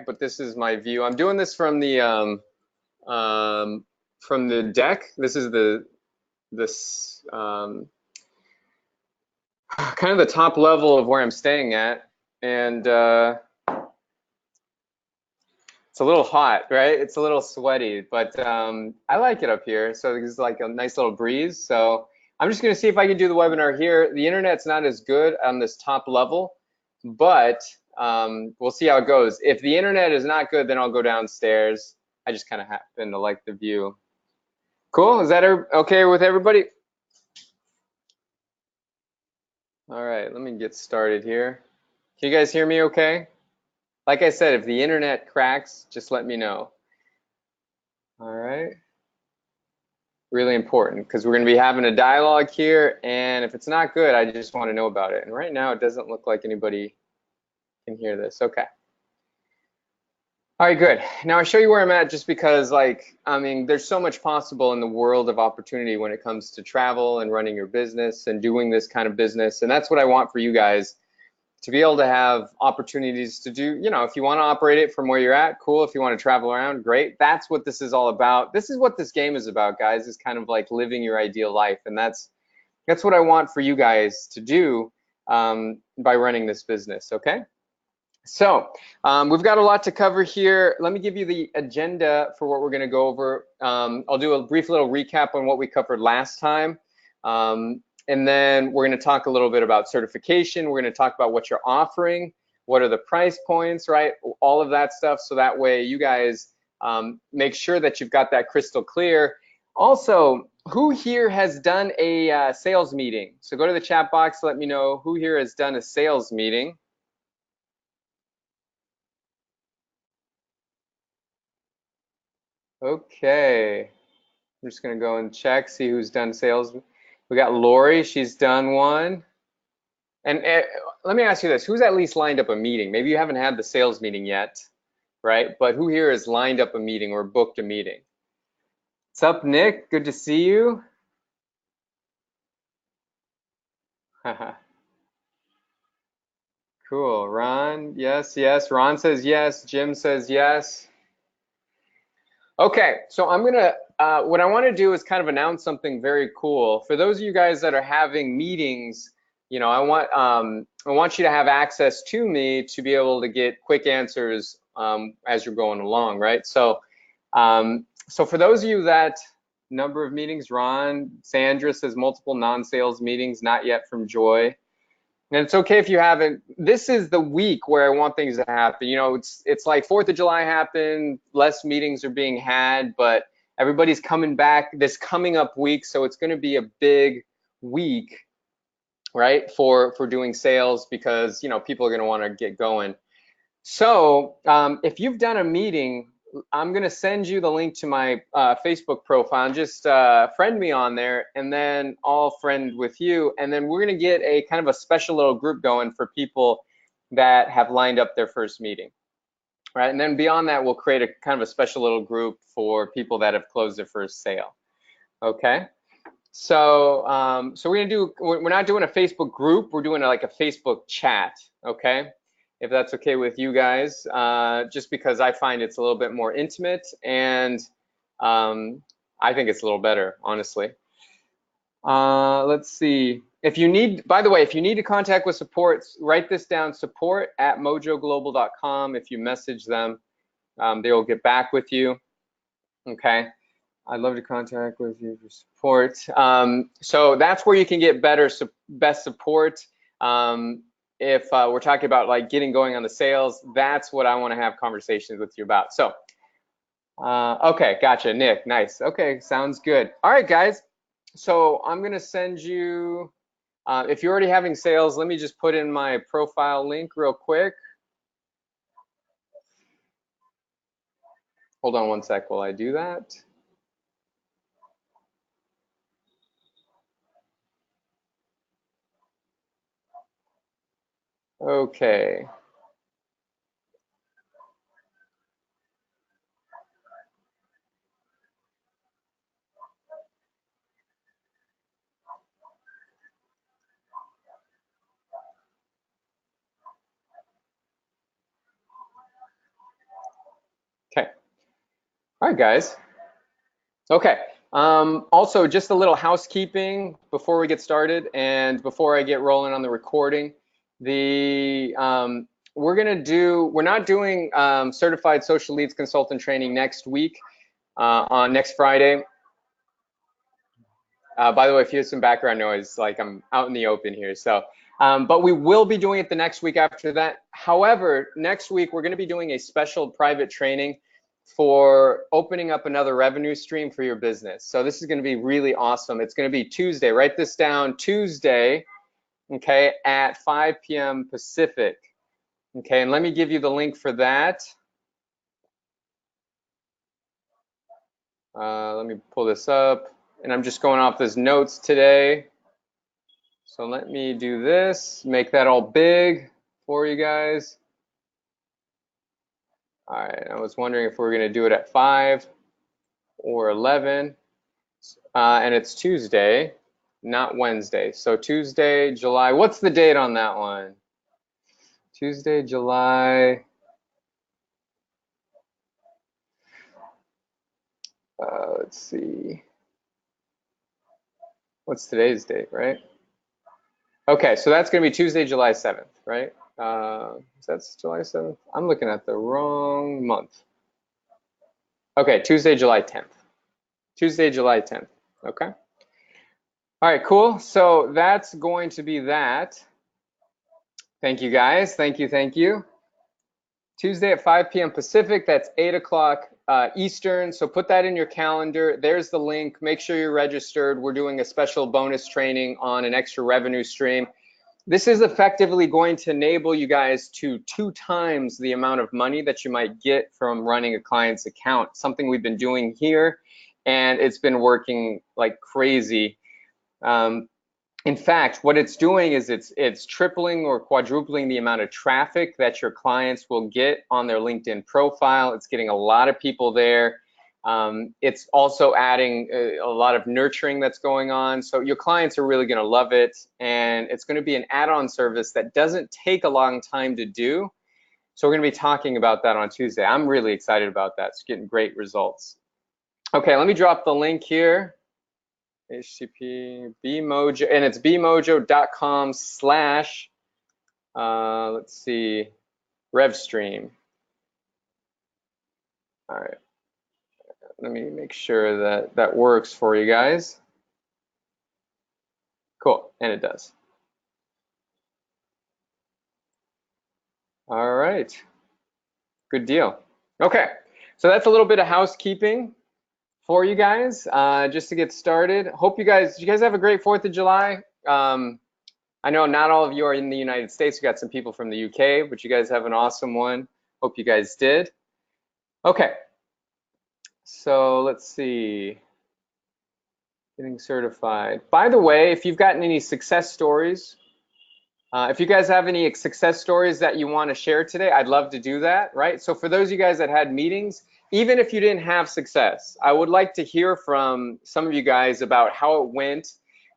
but this is my view. I'm doing this from the deck. This is kind of the top level of where I'm staying at, and it's a little hot, right? It's a little sweaty, but I like it up here. So it's like a nice little breeze. So I'm just gonna see if I can do the webinar here. The internet's not as good on this top level, but we'll see how it goes. If the internet is not good, then I'll go downstairs. I just kind of happen to like the view. Cool, is that okay with everybody? All right, let me get started here. Can you guys hear me okay? Like I said, if the internet cracks, just let me know. All right. Really important, because we're going to be having a dialogue here, and if it's not good, I just want to know about it. And right now, it doesn't look like anybody can hear this. Okay. All right, good. Now I'll show you where I'm at, just because, like, I mean, there's so much possible in the world of opportunity when it comes to travel and running your business and doing this kind of business. And that's what I want for you guys, to be able to have opportunities to do, you know, if you want to operate it from where you're at, cool. If you want to travel around, great. That's what this is all about. This is what this game is about, guys, is kind of like living your ideal life. And that's what I want for you guys to do by running this business, okay? So we've got a lot to cover here. Let me give you the agenda for what we're going to go over. I'll do a brief little recap on what we covered last time. And then we're going to talk a little bit about certification. We're going to talk about what you're offering, what are the price points, right? All of that stuff. So that way you guys make sure that you've got that crystal clear. Also, who here has done a sales meeting? So go to the chat box, let me know who here has done a sales meeting. Okay, I'm just going to go and check, see who's done sales. We got Lori, she's done one. And let me ask you this, who's at least lined up a meeting? Maybe you haven't had the sales meeting yet, right? But who here has lined up a meeting or booked a meeting? What's up, Nick? Good to see you. Cool. Ron, yes, yes. Ron says yes. Jim says yes. Okay, so I'm gonna, what I wanna do is kind of announce something very cool. For those of you guys that are having meetings, you know, I want you to have access to me to be able to get quick answers as you're going along, right? So, so for those of you that, number of meetings, Ron, Sandra says multiple non-sales meetings, not yet from Joy. And it's okay if you haven't. This is the week where I want things to happen. You know, it's like 4th of July happened, less meetings are being had, but everybody's coming back this coming up week, so it's going to be a big week, right, for doing sales, because, you know, people are going to want to get going. So if you've done a meeting, I'm going to send you the link to my Facebook profile, and just friend me on there, and then I'll friend with you. And then we're going to get a kind of a special little group going for people that have lined up their first meeting, right? And then beyond that, we'll create a kind of a special little group for people that have closed their first sale, okay? So, so we're not doing a Facebook group, we're doing like a Facebook chat, okay? If that's okay with you guys, just because I find it's a little bit more intimate, and I think it's a little better, honestly. Let's see. If you need, by the way, if you need to contact with support, write this down, support@mojoglobal.com. If you message them, they will get back with you, okay? I'd love to contact with you for support. So that's where you can get best support. If we're talking about like getting going on the sales, that's what I want to have conversations with you about. So, okay, gotcha, Nick, nice. Okay, sounds good. All right, guys. So I'm gonna send you, if you're already having sales, let me just put in my profile link real quick. Hold on one sec while I do that. Okay. All right, guys. Okay. Also, just a little housekeeping before we get started and before I get rolling on the recording. We're not doing certified social leads consultant training next week on next Friday. By the way, if you hear some background noise, like I'm out in the open here. So, but we will be doing it the next week after that. However, next week we're going to be doing a special private training for opening up another revenue stream for your business. So this is going to be really awesome. It's going to be Tuesday. Write this down, Tuesday, okay, at 5 p.m. Pacific. Okay, and let me give you the link for that. Let me pull this up, and I'm just going off those notes today. So let me do this, make that all big for you guys. All right, I was wondering if we were going to do it at 5 or 11. And it's Tuesday, not Wednesday. So Tuesday, July, what's the date on that one? Tuesday, July, let's see. What's today's date, right? Okay, so that's going to be Tuesday, July 7th, right? That's July 7th? I'm looking at the wrong month. Okay, Tuesday, July 10th. Tuesday, July 10th, okay? All right, cool. So that's going to be that. Thank you, guys. Thank you, thank you. Tuesday at 5 p.m. Pacific, that's 8 o'clock Eastern. So put that in your calendar. There's the link. Make sure you're registered. We're doing a special bonus training on an extra revenue stream. This is effectively going to enable you guys to 2 times the amount of money that you might get from running a client's account, something we've been doing here, and it's been working like crazy. In fact, what it's doing is it's tripling or quadrupling the amount of traffic that your clients will get on their LinkedIn profile. It's getting a lot of people there. It's also adding a lot of nurturing that's going on. So your clients are really going to love it. And it's going to be an add-on service that doesn't take a long time to do. So we're going to be talking about that on Tuesday. I'm really excited about that. It's getting great results. Okay, let me drop the link here. HTTP bmojo, and it's bmojo.com/ let's see, RevStream. All right, let me make sure that that works for you guys. Cool, and it does. All right, good deal. Okay, so that's a little bit of housekeeping for you guys, just to get started. Hope you guys have a great 4th of July. I know not all of you are in the United States. We got some people from the UK, but you guys have an awesome one. Hope you guys did. Okay, so let's see. Getting certified. By the way, if you've gotten any success stories, if you guys have any success stories that you want to share today, I'd love to do that, right? So for those of you guys that had meetings, even if you didn't have success, I would like to hear from some of you guys about how it went,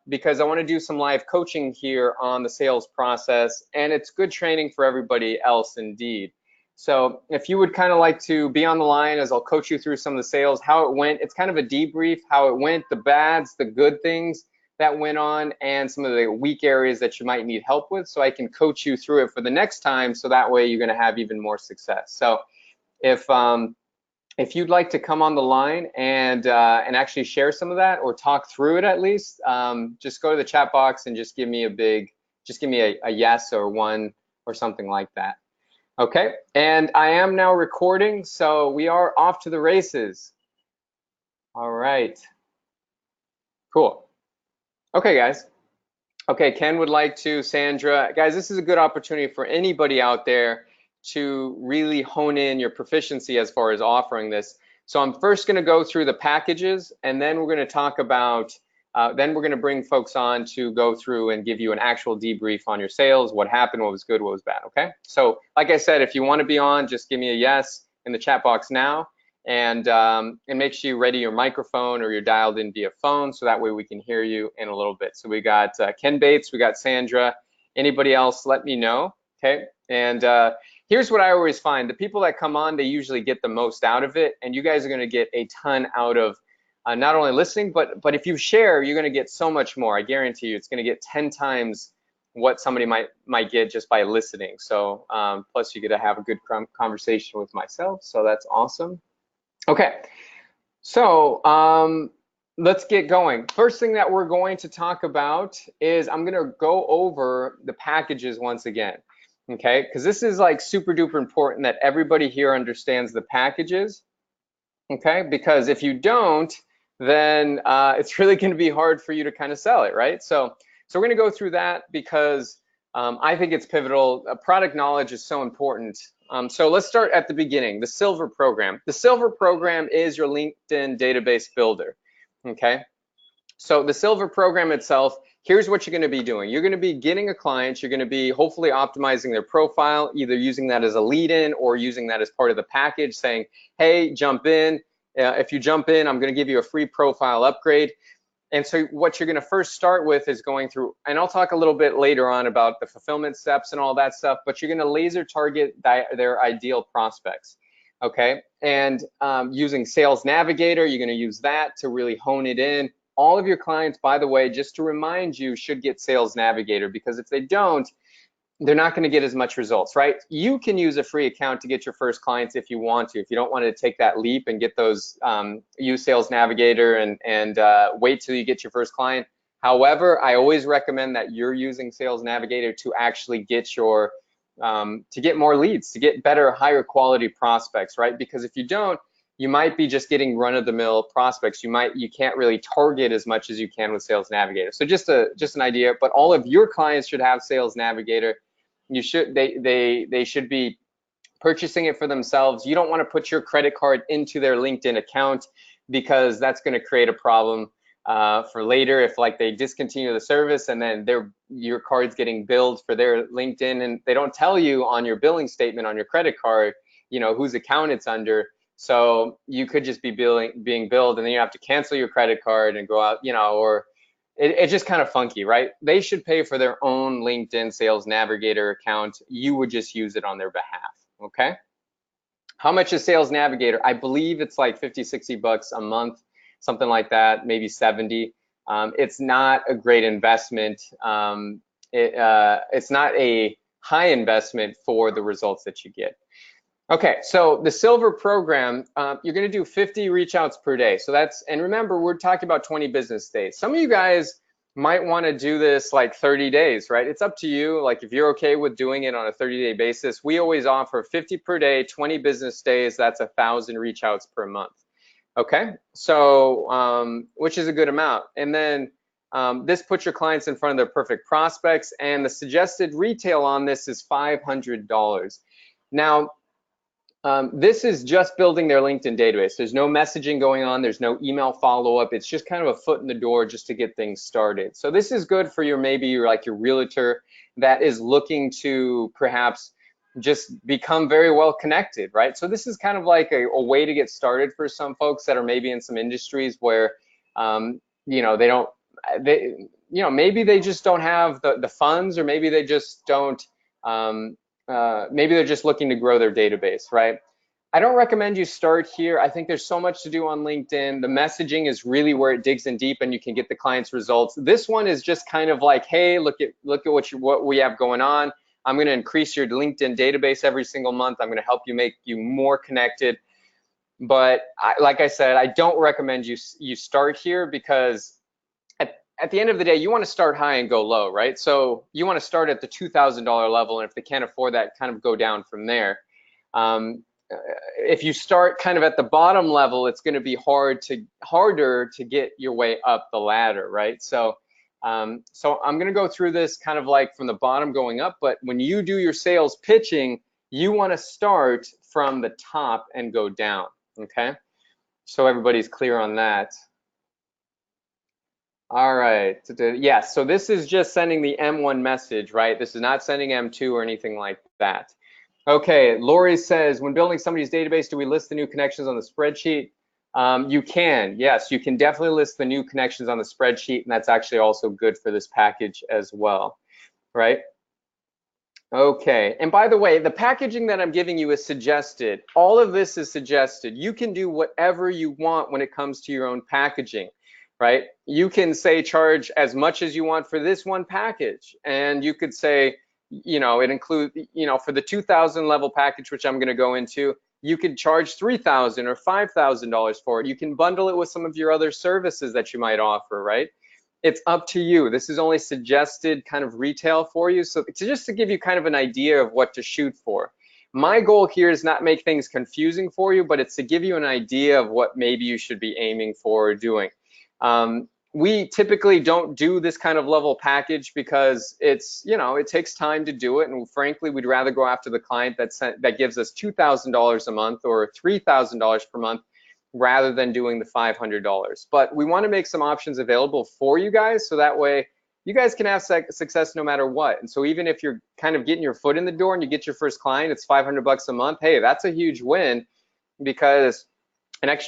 because I want to do some live coaching here on the sales process, and it's good training for everybody else indeed. So if you would kind of like to be on the line as I'll coach you through some of the sales, how it went, it's kind of a debrief, how it went, the bads, the good things that went on, and some of the weak areas that you might need help with, so I can coach you through it for the next time, so that way you're going to have even more success. So if you'd like to come on the line and actually share some of that or talk through it at least, just go to the chat box and just give me a yes or one or something like that. Okay, and I am now recording, so we are off to the races. All right, cool. Okay, guys. Okay, Ken would like to, Sandra. Guys, this is a good opportunity for anybody out there to really hone in your proficiency as far as offering this. So I'm first going to go through the packages, and then we're going to talk about, then we're going to bring folks on to go through and give you an actual debrief on your sales, what happened, what was good, what was bad, okay? So like I said, if you want to be on, just give me a yes in the chat box now, and make sure you ready your microphone or you're dialed in via phone, so that way we can hear you in a little bit. So we got Ken Bates, we got Sandra. Anybody else, let me know, okay? And here's what I always find. The people that come on, they usually get the most out of it, and you guys are going to get a ton out of not only listening, but if you share, you're going to get so much more. I guarantee you, it's going to get 10 times what somebody might get just by listening. So plus you get to have a good conversation with myself, so that's awesome. Okay, so let's get going. First thing that we're going to talk about is I'm going to go over the packages once again. Okay, because this is like super duper important that everybody here understands the packages. Okay, because if you don't, then it's really going to be hard for you to kind of sell it, right? So we're going to go through that because I think it's pivotal. Product knowledge is so important. So let's start at the beginning, the Silver program. The Silver program is your LinkedIn database builder, okay? So the Silver program itself, here's what you're going to be doing. You're going to be getting a client. You're going to be hopefully optimizing their profile, either using that as a lead-in or using that as part of the package, saying, hey, jump in. If you jump in, I'm going to give you a free profile upgrade. And so what you're going to first start with is going through, and I'll talk a little bit later on about the fulfillment steps and all that stuff, but you're going to laser target their ideal prospects, okay? And using Sales Navigator, you're going to use that to really hone it in. All of your clients, by the way, just to remind you, should get Sales Navigator, because if they don't, they're not going to get as much results, right? You can use a free account to get your first clients if you want to. If you don't want to take that leap and get those, use Sales Navigator and wait till you get your first client. However, I always recommend that you're using Sales Navigator to actually get your, to get more leads, to get better, higher quality prospects, right? Because if you don't, you might be just getting run-of-the-mill prospects. You can't really target as much as you can with Sales Navigator. So just an idea, but all of your clients should have Sales Navigator. They should be purchasing it for themselves. You don't want to put your credit card into their LinkedIn account, because that's going to create a problem for later if like they discontinue the service and then your card's getting billed for their LinkedIn and they don't tell you on your billing statement on your credit card, you know, whose account it's under. So you could just be being billed and then you have to cancel your credit card and go out, you know, or it's just kind of funky, right? They should pay for their own LinkedIn Sales Navigator account. You would just use it on their behalf, okay? How much is Sales Navigator? I believe it's like 50, 60 bucks a month, something like that, maybe 70. It's not a great investment. It's not a high investment for the results that you get. Okay, so the Silver program, you're gonna do 50 reach outs per day. So that's, and remember, we're talking about 20 business days. Some of you guys might wanna do this like 30 days, right? It's up to you. Like if you're okay with doing it on a 30-day basis, we always offer 50 per day, 20 business days, that's 1,000 reach outs per month. Okay, so, which is a good amount. And then this puts your clients in front of their perfect prospects, and the suggested retail on this is $500. Now, this is just building their LinkedIn database. There's no messaging going on. There's no email follow-up. It's just kind of a foot in the door just to get things started. So this is good for maybe your realtor that is looking to perhaps just become very well connected, right? So this is kind of like a way to get started for some folks that are maybe in some industries where, you know, maybe they just don't have the funds, or maybe they just don't, maybe they're just looking to grow their database, right? I don't recommend you start here. I think there's so much to do on LinkedIn. The messaging is really where it digs in deep and you can get the client's results. This one is just kind of like, hey, look at what we have going on. I'm going to increase your LinkedIn database every single month. I'm going to help you make you more connected. But like I said, I don't recommend you start here, because at the end of the day, you want to start high and go low, right? So you want to start at the $2,000 level, and if they can't afford that, kind of go down from there. If you start kind of at the bottom level, it's going to be harder to get your way up the ladder, right? So I'm going to go through this kind of like from the bottom going up, but when you do your sales pitching, you want to start from the top and go down, okay? So everybody's clear on that. All right, yeah, so this is just sending the M1 message, right? This is not sending M2 or anything like that. Okay, Lori says, when building somebody's database, do we list the new connections on the spreadsheet? You can, yes, you can definitely list the new connections on the spreadsheet, and that's actually also good for this package as well, right? Okay, and by the way, the packaging that I'm giving you is suggested. All of this is suggested. You can do whatever you want when it comes to your own packaging, right? You can say charge as much as you want for this one package, and you could say, it includes, for the 2,000 level package, which I'm going to go into, you could charge $3,000 or $5,000 for it. You can bundle it with some of your other services that you might offer, right? It's up to you. This is only suggested kind of retail for you. So just to give you kind of an idea of what to shoot for. My goal here is not make things confusing for you, but it's to give you an idea of what maybe you should be aiming for or doing. We typically don't do this kind of level package because it's, it takes time to do it. And frankly, we'd rather go after the client that gives us $2,000 a month or $3,000 per month rather than doing the $500. But we want to make some options available for you guys so that way you guys can have success no matter what. And so even if you're kind of getting your foot in the door and you get your first client, it's $500 a month. Hey, that's a huge win because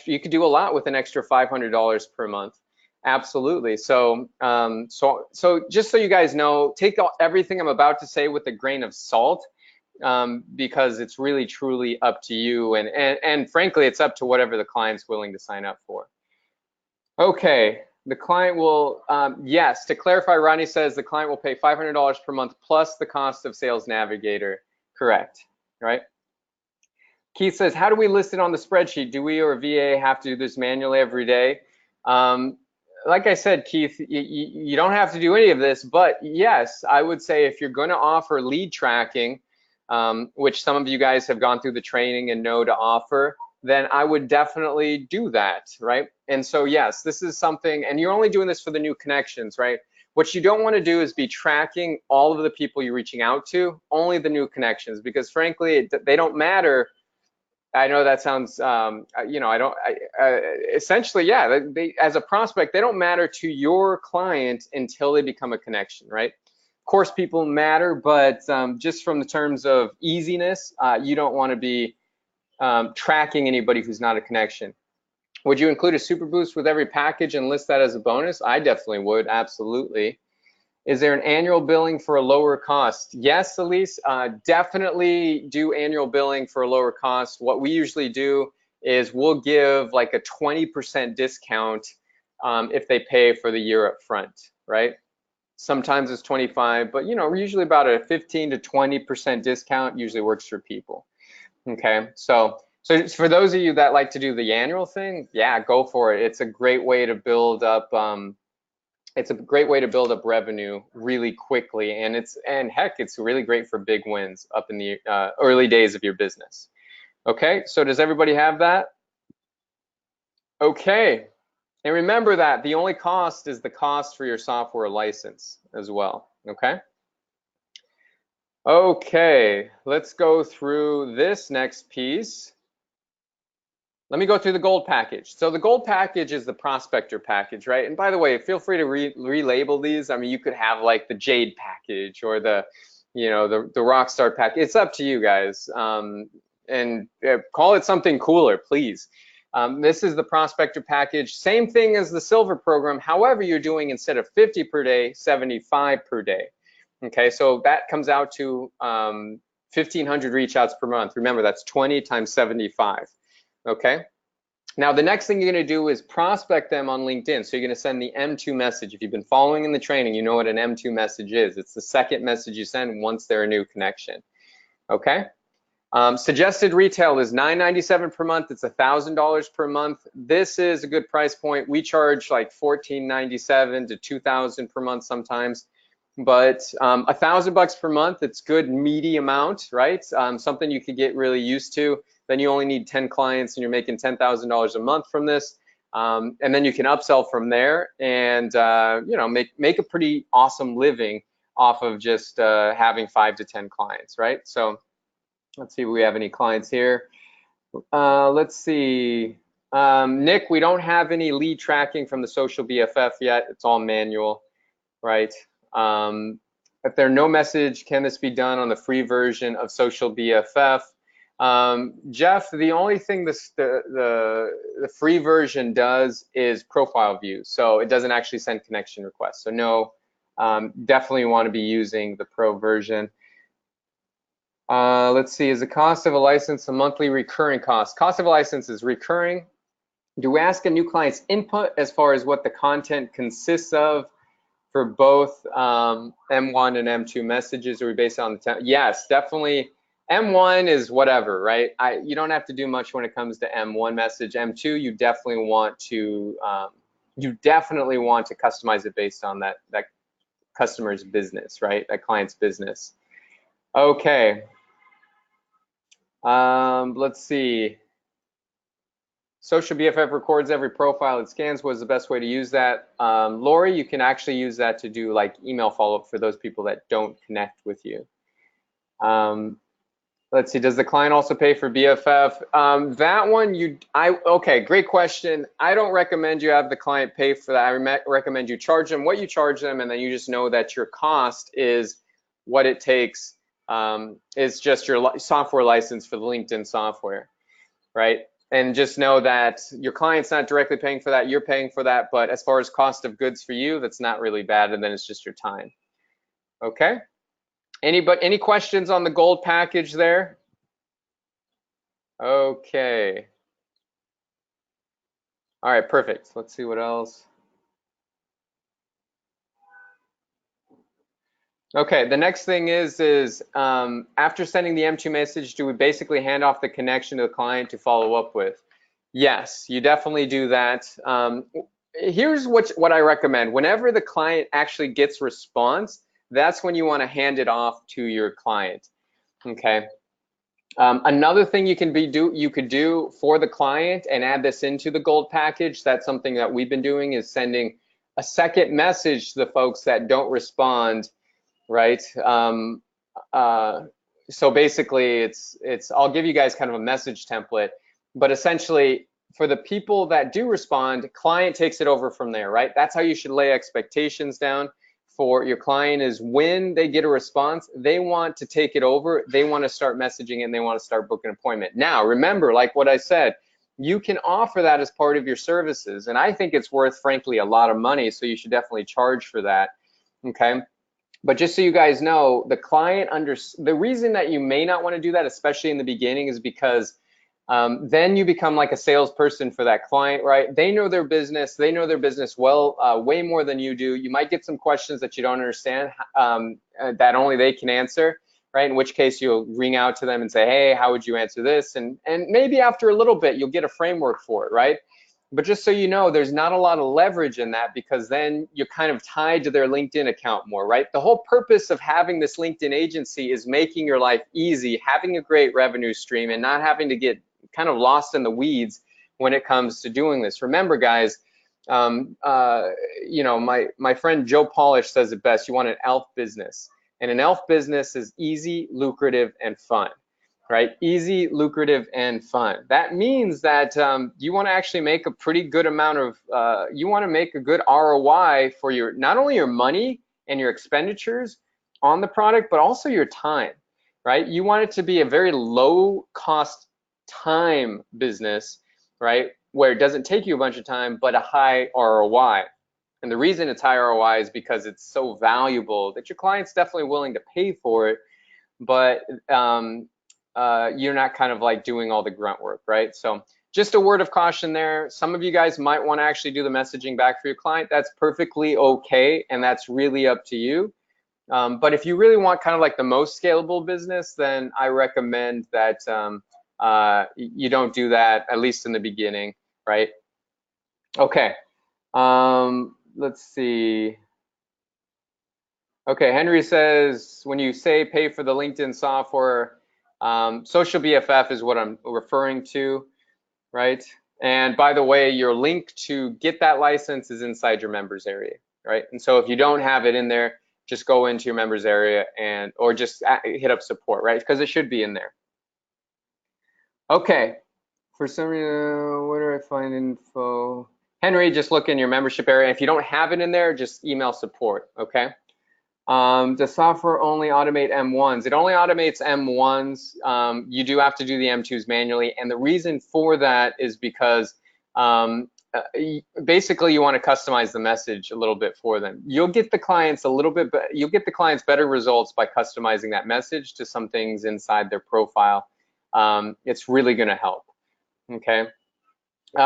you could do a lot with an extra $500 per month. Absolutely. So, so just so you guys know, take everything I'm about to say with a grain of salt. Because it's really truly up to you, and frankly, it's up to whatever the client's willing to sign up for. Okay, the client will, yes, to clarify, Ronnie says the client will pay $500 per month plus the cost of Sales Navigator. Correct, right? Keith says, how do we list it on the spreadsheet? Do we or VA have to do this manually every day? Like I said, Keith, you don't have to do any of this, but yes, I would say if you're going to offer lead tracking, which some of you guys have gone through the training and know to offer, then I would definitely do that, right? And so yes, this is something, and you're only doing this for the new connections, right? What you don't want to do is be tracking all of the people you're reaching out to, only the new connections, because frankly, they don't matter. I know that sounds, essentially, yeah, as a prospect, they don't matter to your client until they become a connection, right? Of course, people matter, but just from the terms of easiness, you don't want to be tracking anybody who's not a connection. Would you include a super boost with every package and list that as a bonus? I definitely would, absolutely. Is there an annual billing for a lower cost? Yes, Elise, definitely do annual billing for a lower cost. What we usually do is we'll give like a 20% discount if they pay for the year up front, right? Sometimes it's 25, but usually about a 15 to 20% discount usually works for people. Okay, so for those of you that like to do the annual thing, yeah, go for it. It's a great way to build up. It's a great way to build up revenue really quickly, and heck, it's really great for big wins up in the early days of your business. Okay, so does everybody have that? Okay, and remember that the only cost is the cost for your software license as well. Okay. Okay, let's go through this next piece. Let me go through the gold package. So the gold package is the prospector package, right? And by the way, feel free to relabel these. I mean, you could have like the jade package or the rock star package. It's up to you guys. And call it something cooler, please. This is the prospector package. Same thing as the silver program. However, you're doing instead of 50 per day, 75 per day. Okay, so that comes out to 1,500 reach outs per month. Remember, that's 20 times 75. Okay, now the next thing you're going to do is prospect them on LinkedIn. So you're going to send the M2 message. If you've been following in the training, you know what an M2 message is. It's the second message you send once they're a new connection. Okay, suggested retail is $997 per month. It's $1,000 per month. This is a good price point. We charge like $1,497 to $2,000 per month sometimes. But $1,000 per month, it's good meaty amount, right? Something you could get really used to. Then you only need 10 clients and you're making $10,000 a month from this. And then you can upsell from there and make a pretty awesome living off of just having 5 to 10 clients, right? So let's see if we have any clients here. Let's see. Nick, we don't have any lead tracking from the Social BFF yet. It's all manual, right? If there's no message, can this be done on the free version of Social BFF? Jeff, the only thing the free version does is profile view, so it doesn't actually send connection requests. So no, definitely want to be using the pro version. Let's see, is the cost of a license a monthly recurring cost? Cost of a license is recurring. Do we ask a new client's input as far as what the content consists of for both M1 and M2 messages? Are we based on the yes, definitely. M1 is whatever, right? You don't have to do much when it comes to M1 message. M2, you definitely want to customize it based on that customer's business, right? That client's business. Okay. Let's see. Social BFF records every profile it scans. What is the best way to use that? Lori, you can actually use that to do like email follow-up for those people that don't connect with you. Let's see, does the client also pay for BFF? That one, okay, great question. I don't recommend you have the client pay for that. I recommend you charge them what you charge them, and then you just know that your cost is what it takes. Is just your software license for the LinkedIn software, right? And just know that your client's not directly paying for that, you're paying for that, but as far as cost of goods for you, that's not really bad, and then it's just your time. Okay? Any questions on the gold package there? Okay. All right, perfect. Let's see what else. Okay, the next thing is after sending the M2 message, do we basically hand off the connection to the client to follow up with? Yes, you definitely do that. Here's what I recommend. Whenever the client actually gets response, that's when you want to hand it off to your client. Okay. Another thing you could do for the client and add this into the gold package. That's something that we've been doing, is sending a second message to the folks that don't respond. Right. So basically, I'll give you guys kind of a message template, but essentially for the people that do respond, client takes it over from there, right? That's how you should lay expectations down for your client, is when they get a response, they want to take it over, they want to start messaging, and they want to start booking an appointment. Now, remember, like what I said, you can offer that as part of your services, and I think it's worth, frankly, a lot of money, so you should definitely charge for that, okay? But just so you guys know, the reason that you may not want to do that, especially in the beginning, is because then you become like a salesperson for that client, right? They know their business well, way more than you do. You might get some questions that you don't understand that only they can answer, right? In which case you'll ring out to them and say, hey, how would you answer this? And maybe after a little bit, you'll get a framework for it, right? But just so you know, there's not a lot of leverage in that, because then you're kind of tied to their LinkedIn account more, right? The whole purpose of having this LinkedIn agency is making your life easy, having a great revenue stream, and not having to get kind of lost in the weeds when it comes to doing this. Remember, guys, you know, my friend Joe Polish says it best: you want an ELF business, and an ELF business is easy, lucrative, and fun. Right? Easy, lucrative, and fun. That means that you want to actually make a pretty good amount of, you want to make a good ROI for your, not only your money and your expenditures on the product, but also your time, right? You want it to be a very low cost time business, right? Where it doesn't take you a bunch of time, but a high ROI. And the reason it's high ROI is because it's so valuable that your client's definitely willing to pay for it, but you're not kind of like doing all the grunt work, right? So just a word of caution there. Some of you guys might want to actually do the messaging back for your client. That's perfectly okay, and that's really up to you. But if you really want kind of like the most scalable business, then I recommend that you don't do that, at least in the beginning, right? Okay, let's see. Okay, Henry says, when you say pay for the LinkedIn software, Social BFF is what I'm referring to, right? And by the way, your link to get that license is inside your members area, right? And so if you don't have it in there, just go into your members area or just hit up support, right? Because it should be in there. Okay, for some reason, where do I find info? Henry, just look in your membership area. If you don't have it in there, just email support, okay? Does software only automate M1s? It only automates M1s. You do have to do the M2s manually, and the reason for that is because basically you want to customize the message a little bit for them. You'll get the clients you'll get the clients better results by customizing that message to some things inside their profile. It's really going to help. Okay.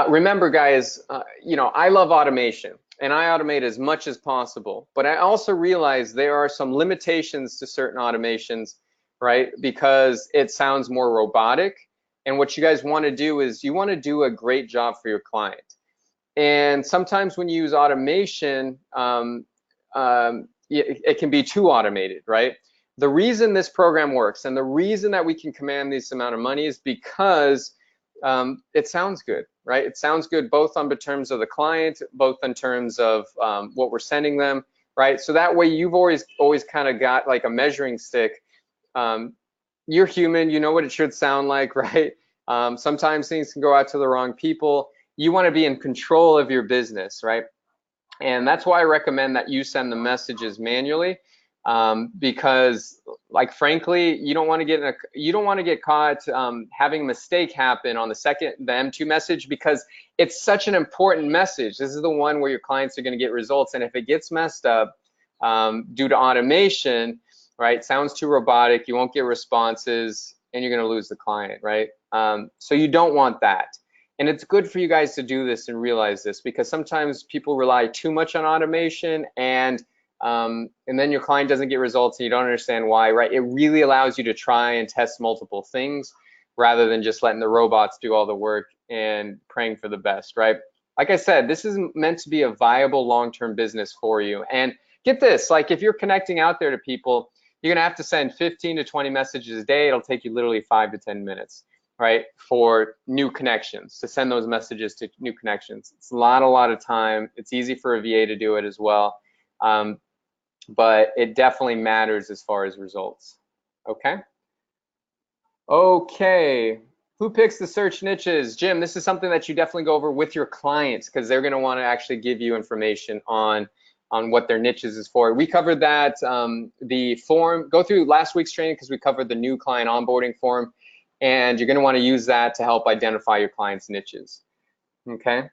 Remember, guys, I love automation and I automate as much as possible, but I also realize there are some limitations to certain automations, right? Because it sounds more robotic. And what you guys want to do is you want to do a great job for your client. And sometimes when you use automation, it can be too automated, right? The reason this program works and the reason that we can command this amount of money is because it sounds good, right? It sounds good both on the terms of the client, both in terms of what we're sending them, right? So that way you've always kind of got like a measuring stick. You're human, you know what it should sound like, right? Sometimes things can go out to the wrong people. You want to be in control of your business, right? And that's why I recommend that you send the messages manually, because, like, frankly, you don't want to get caught having a mistake happen on the M2 message, because it's such an important message. This is the one where your clients are going to get results, and if it gets messed up due to automation, right, sounds too robotic, you won't get responses, and you're going to lose the client, right? So you don't want that. And it's good for you guys to do this and realize this, because sometimes people rely too much on automation, and then your client doesn't get results and you don't understand why, right? It really allows you to try and test multiple things rather than just letting the robots do all the work and praying for the best, right? Like I said, this is meant to be a viable long-term business for you. And get this, like, if you're connecting out there to people, you're gonna have to send 15 to 20 messages a day. It'll take you literally 5 to 10 minutes. Right, for new connections, to send those messages to new connections. It's a lot of time. It's easy for a VA to do it as well, but it definitely matters as far as results. Okay. Okay. Who picks the search niches? Jim, this is something that you definitely go over with your clients, because they're going to want to actually give you information on what their niches is for. We covered that, the form. Go through last week's training, because we covered the new client onboarding form. And you're going to want to use that to help identify your client's niches. Okay.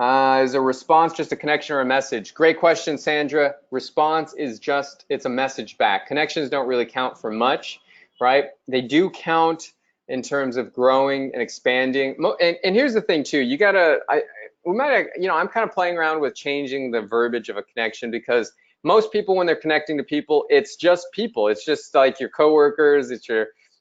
Is a response just a connection or a message? Great question, Sandra. Response is just, it's a message back. Connections don't really count for much, right? They do count in terms of growing and expanding. And here's the thing too, you gotta, I'm kind of playing around with changing the verbiage of a connection, because most people, when they're connecting to people, it's just people. It's just like your coworkers,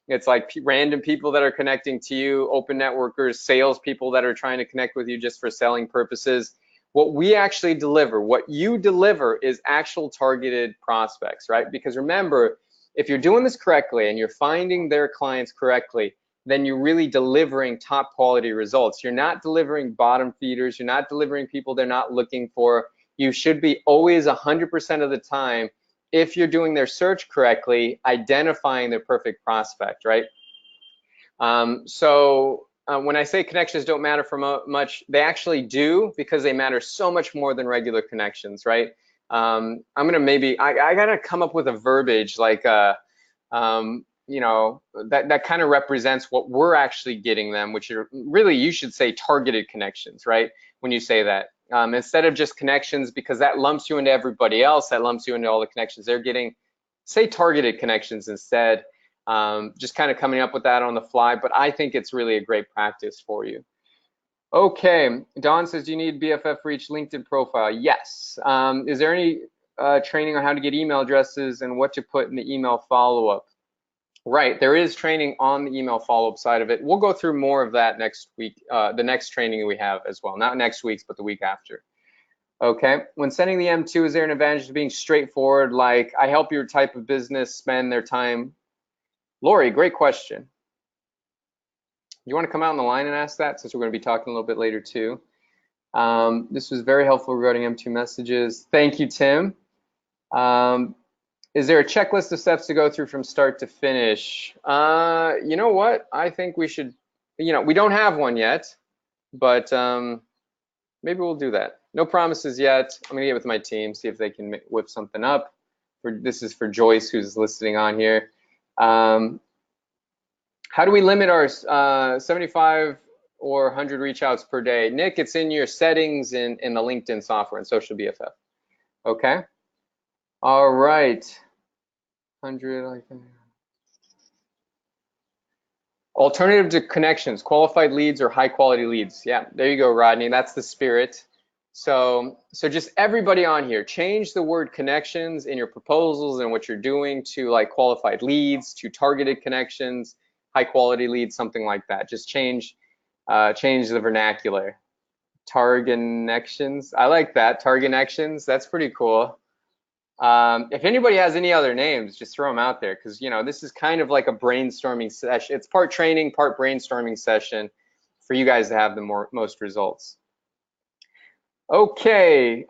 it's like random people that are connecting to you, open networkers, sales people that are trying to connect with you just for selling purposes. What we actually deliver, what you deliver, is actual targeted prospects, right? Because remember, if you're doing this correctly and you're finding their clients correctly, then you're really delivering top quality results. You're not delivering bottom feeders. You're not delivering people they're not looking for. You should be always 100% of the time, if you're doing their search correctly, identifying their perfect prospect, right? So when I say connections don't matter for much, they actually do, because they matter so much more than regular connections, right? I'm gonna I gotta come up with a verbiage like, that kind of represents what we're actually getting them, which are really, you should say targeted connections, right? When you say that. Instead of just connections, because that lumps you into everybody else, that lumps you into all the connections they're getting. Say targeted connections instead. Just kind of coming up with that on the fly, but I think it's really a great practice for you. Okay, Don says, do you need BFF for each LinkedIn profile? Yes. Is there any training on how to get email addresses and what to put in the email follow-up? Right, there is training on the email follow-up side of it. We'll go through more of that next week, the next training we have as well. Not next week's, but the week after. Okay, when sending the M2, is there an advantage to being straightforward, like, I help your type of business spend their time? Lori, great question. You want to come out on the line and ask that, since we're going to be talking a little bit later too? This was very helpful regarding M2 messages. Thank you, Tim. Is there a checklist of steps to go through from start to finish? You know what? I think we should, we don't have one yet, but maybe we'll do that. No promises yet. I'm gonna get with my team, see if they can whip something up. This is for Joyce, who's listening on here. How do we limit our 75 or 100 reach outs per day? Nick, it's in your settings in the LinkedIn software and Social BFF. Okay. All right. 100 like that. Alternative to connections, qualified leads or high quality leads. Yeah, there you go, Rodney. That's the spirit. So just everybody on here, change the word connections in your proposals and what you're doing to like qualified leads, to targeted connections, high quality leads, something like that. Just change the vernacular. Target-connections. I like that. Target-connections. That's pretty cool. If anybody has any other names, just throw them out there, because this is kind of like a brainstorming session. It's part training, part brainstorming session for you guys to have the most results. Okay.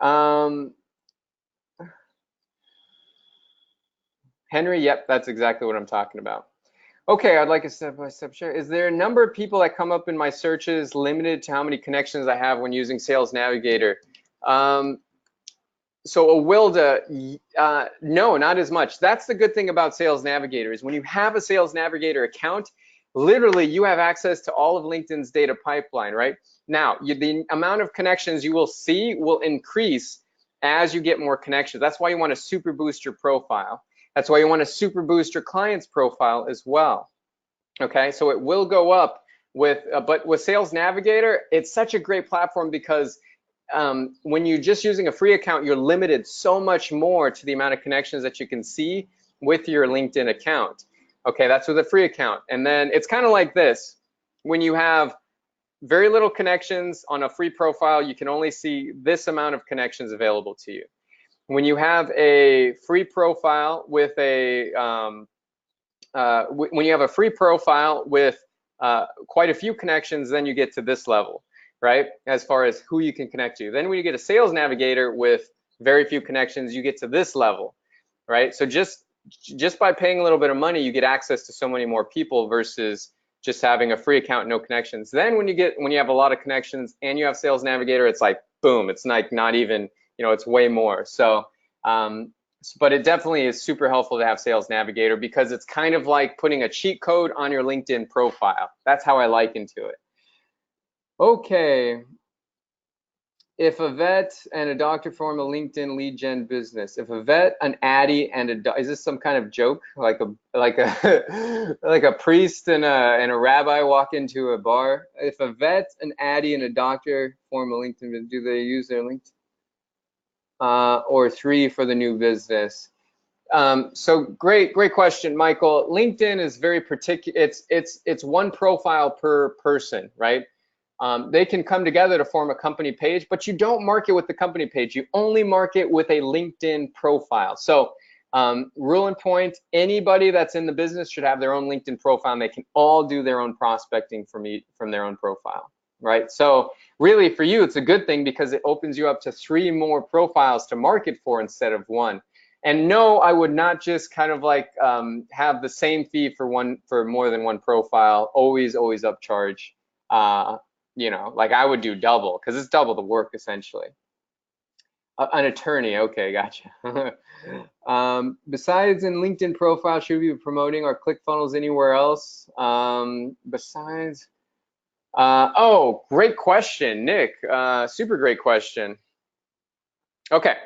Henry, yep, that's exactly what I'm talking about. Okay, I'd like a step-by-step share. Is there a number of people that come up in my searches limited to how many connections I have when using Sales Navigator? So Awilda, no, not as much. That's the good thing about Sales Navigator is when you have a Sales Navigator account, literally you have access to all of LinkedIn's data pipeline, right? Now, the amount of connections you will see will increase as you get more connections. That's why you want to super boost your profile. That's why you want to super boost your client's profile as well. Okay, so it will go up but with Sales Navigator, it's such a great platform because when you're just using a free account, you're limited so much more to the amount of connections that you can see with your LinkedIn account. Okay, that's with a free account. And then it's kind of like this. When you have very little connections on a free profile, you can only see this amount of connections available to you. When you have a free profile with when you have a free profile with quite a few connections, then you get to this level, right? As far as who you can connect to. Then when you get a Sales Navigator with very few connections, you get to this level, right? So just by paying a little bit of money, you get access to so many more people versus just having a free account, no connections. Then when you have a lot of connections and you have Sales Navigator, it's like boom, it's like not even, it's way more. So but it definitely is super helpful to have Sales Navigator because it's kind of like putting a cheat code on your LinkedIn profile. That's how I liken to it. Okay. If a vet and a doctor form a LinkedIn lead gen business, if a vet, an Addy, and is this some kind of joke? Like a like a priest and a rabbi walk into a bar? If a vet, an Addy, and a doctor form a LinkedIn, do they use their LinkedIn? Or 3 for the new business? So great question, Michael. LinkedIn is very particular. It's one profile per person, right? They can come together to form a company page, but you don't market with the company page. You only market with a LinkedIn profile. So rule and point, anybody that's in the business should have their own LinkedIn profile, and they can all do their own prospecting from their own profile, right? So really for you, it's a good thing because it opens you up to 3 more profiles to market for instead of 1. And no, I would not just kind of like have the same fee for more than 1 profile, always upcharge. Like I would do double because it's double the work essentially. An attorney, okay, gotcha. Besides in LinkedIn profile, should we be promoting our ClickFunnels anywhere else? Besides, oh, great question, Nick. Super great question. Okay,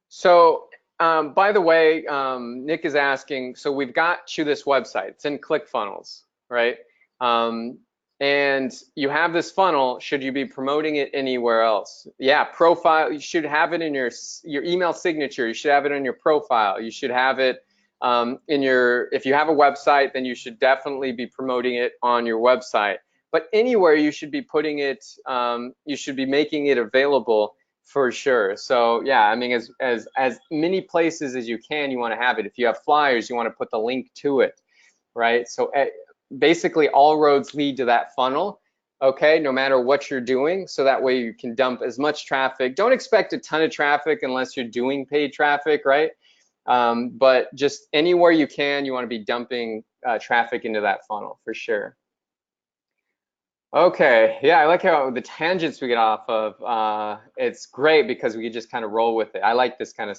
so by the way, Nick is asking, so we've got you this website. It's in ClickFunnels, right? And you have this funnel. Should you be promoting it anywhere else? Yeah, profile. You should have it in your email signature. You should have it in your profile. You should have it if you have a website, then you should definitely be promoting it on your website. But anywhere you should be putting it, you should be making it available for sure. So yeah, I mean, as many places as you can, you want to have it. If you have flyers, you want to put the link to it, right? So basically all roads lead to that funnel, okay, no matter what you're doing. So that way you can dump as much traffic. Don't expect a ton of traffic unless you're doing paid traffic, right? But just anywhere you can, you want to be dumping traffic into that funnel for sure. Okay, yeah, I like how the tangents we get off of. It's great because we can just kind of roll with it. I like this kind of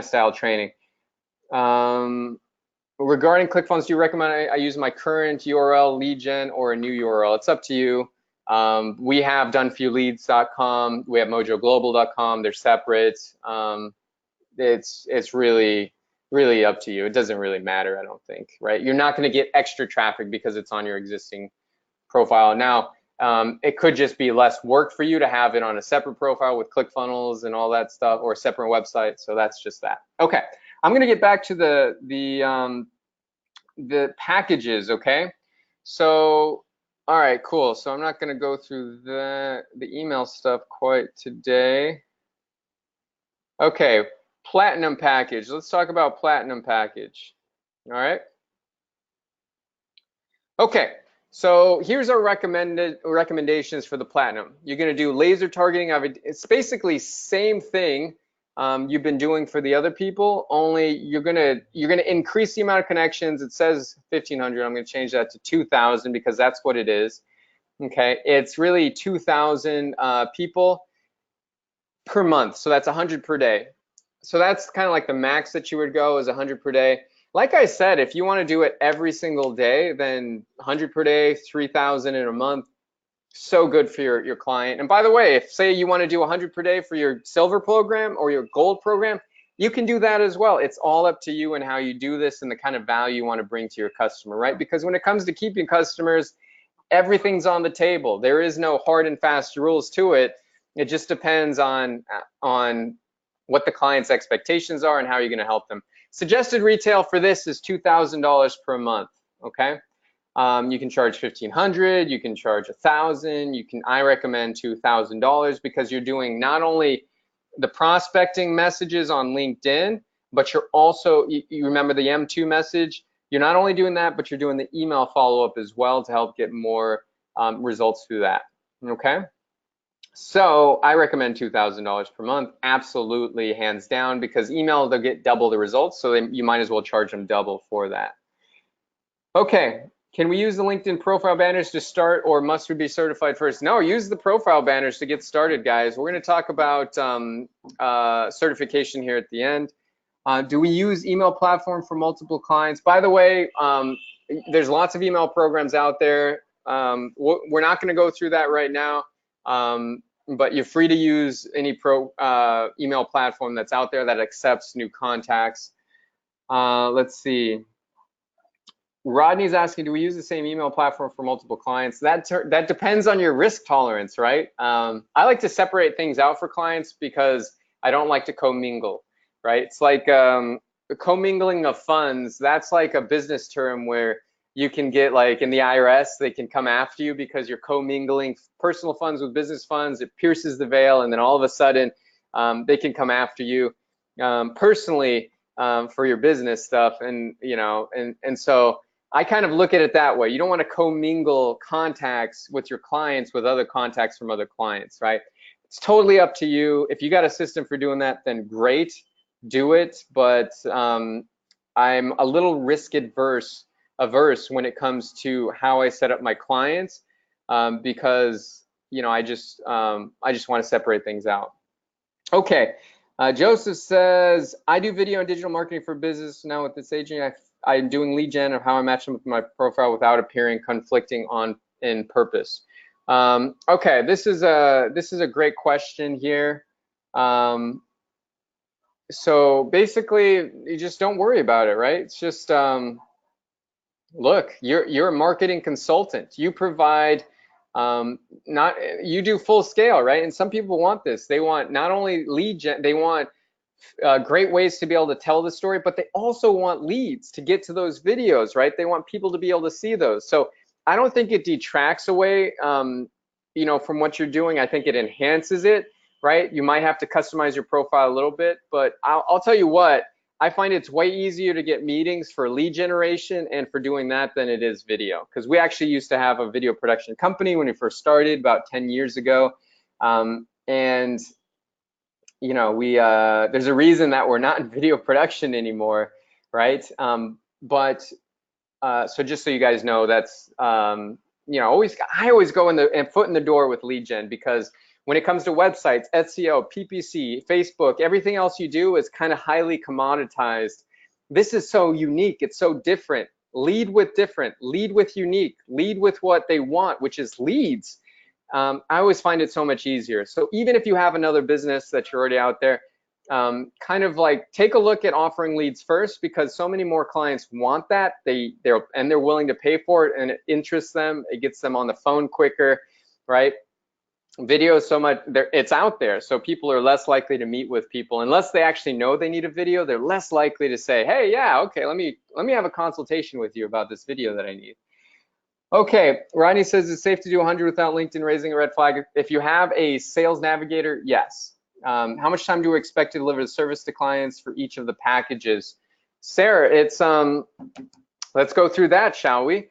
style training. Regarding ClickFunnels, do you recommend I use my current URL, lead gen, or a new URL? It's up to you. We have donefewleads.com. We have mojoglobal.com. They're separate. It's really up to you. It doesn't really matter, I don't think, right? You're not going to get extra traffic because it's on your existing profile. Now, it could just be less work for you to have it on a separate profile with ClickFunnels and all that stuff, or a separate website. So that's just that. Okay, I'm going to get back to the packages. Okay, so all right, cool. So I'm not going to go through the email stuff quite today. Okay, platinum package. Let's talk about platinum package. All right. Okay, so here's our recommendations for the platinum. You're going to do laser targeting. It's basically same thing you've been doing for the other people, only you're gonna increase the amount of connections. It says 1,500. I'm going to change that to 2,000 because that's what it is. Okay, it's really 2,000 people per month, so that's 100 per day. So that's kind of like the max that you would go is 100 per day. Like I said, if you want to do it every single day, then 100 per day, 3,000 in a month, so good for your client. And by the way, if say you want to do 100 per day for your silver program or your gold program, you can do that as well. It's all up to you and how you do this and the kind of value you want to bring to your customer, right? Because when it comes to keeping customers, everything's on the table. There is no hard and fast rules to it. It just depends on what the client's expectations are and how you're going to help them. Suggested retail for this is $2,000 per month. Okay, you can charge $1,500, you can charge $1,000. I recommend $2,000 because you're doing not only the prospecting messages on LinkedIn, but you're also you remember the M2 message. You're not only doing that, but you're doing the email follow-up as well to help get more results through that. Okay. So I recommend $2,000 per month, absolutely, hands down, because email, they'll get double the results, so you might as well charge them double for that. Okay, can we use the LinkedIn profile banners to start, or must we be certified first? No, use the profile banners to get started, guys. We're going to talk about certification here at the end. Do we use email platform for multiple clients? By the way, there's lots of email programs out there. We're not going to go through that right now. But you're free to use any email platform that's out there that accepts new contacts. Let's see. Rodney's asking, do we use the same email platform for multiple clients? That depends on your risk tolerance, right? I like to separate things out for clients because I don't like to commingle, right? It's like the commingling of funds. That's like a business term where you can get, like in the IRS, they can come after you because you're commingling personal funds with business funds. It pierces the veil, and then all of a sudden they can come after you personally for your business stuff. And and so I kind of look at it that way. You don't want to commingle contacts with your clients with other contacts from other clients, right? It's totally up to you. If you got a system for doing that, then great, do it. But I'm a little risk averse when it comes to how I set up my clients because I just want to separate things out. Okay, Joseph says, I do video and digital marketing for business now with this agent. I'm doing lead gen of how I match them with my profile without appearing conflicting in purpose. Okay, this is a great question here. So basically, you just don't worry about it, right? It's just look, you're a marketing consultant. You provide you do full scale, right? And some people want this. They want not only lead gen, they want great ways to be able to tell the story, but they also want leads to get to those videos, right? They want people to be able to see those. So I don't think it detracts away, from what you're doing. I think it enhances it, right? You might have to customize your profile a little bit, but I'll tell you what, I find it's way easier to get meetings for lead generation and for doing that than it is video. Because we actually used to have a video production company when we first started about 10 years ago. And there's a reason that we're not in video production anymore, right? So just so you guys know, that's I always go and foot in the door with lead gen, because when it comes to websites, SEO, PPC, Facebook, everything else you do is kind of highly commoditized. This is so unique. It's so different. Lead with different, lead with unique, lead with what they want, which is leads. I always find it so much easier. So even if you have another business that you're already out there, kind of like take a look at offering leads first, because so many more clients want that. They're willing to pay for it, and it interests them. It gets them on the phone quicker, right? Video is so much there, it's out there, so people are less likely to meet with people unless they actually know they need a video. They're less likely to say, hey, yeah, okay, let me have a consultation with you about this video that I need. Okay, Rodney says it's safe to do 100 without LinkedIn raising a red flag. If you have a sales navigator, yes. How much time do we expect to deliver the service to clients for each of the packages? Sarah, it's let's go through that, shall we?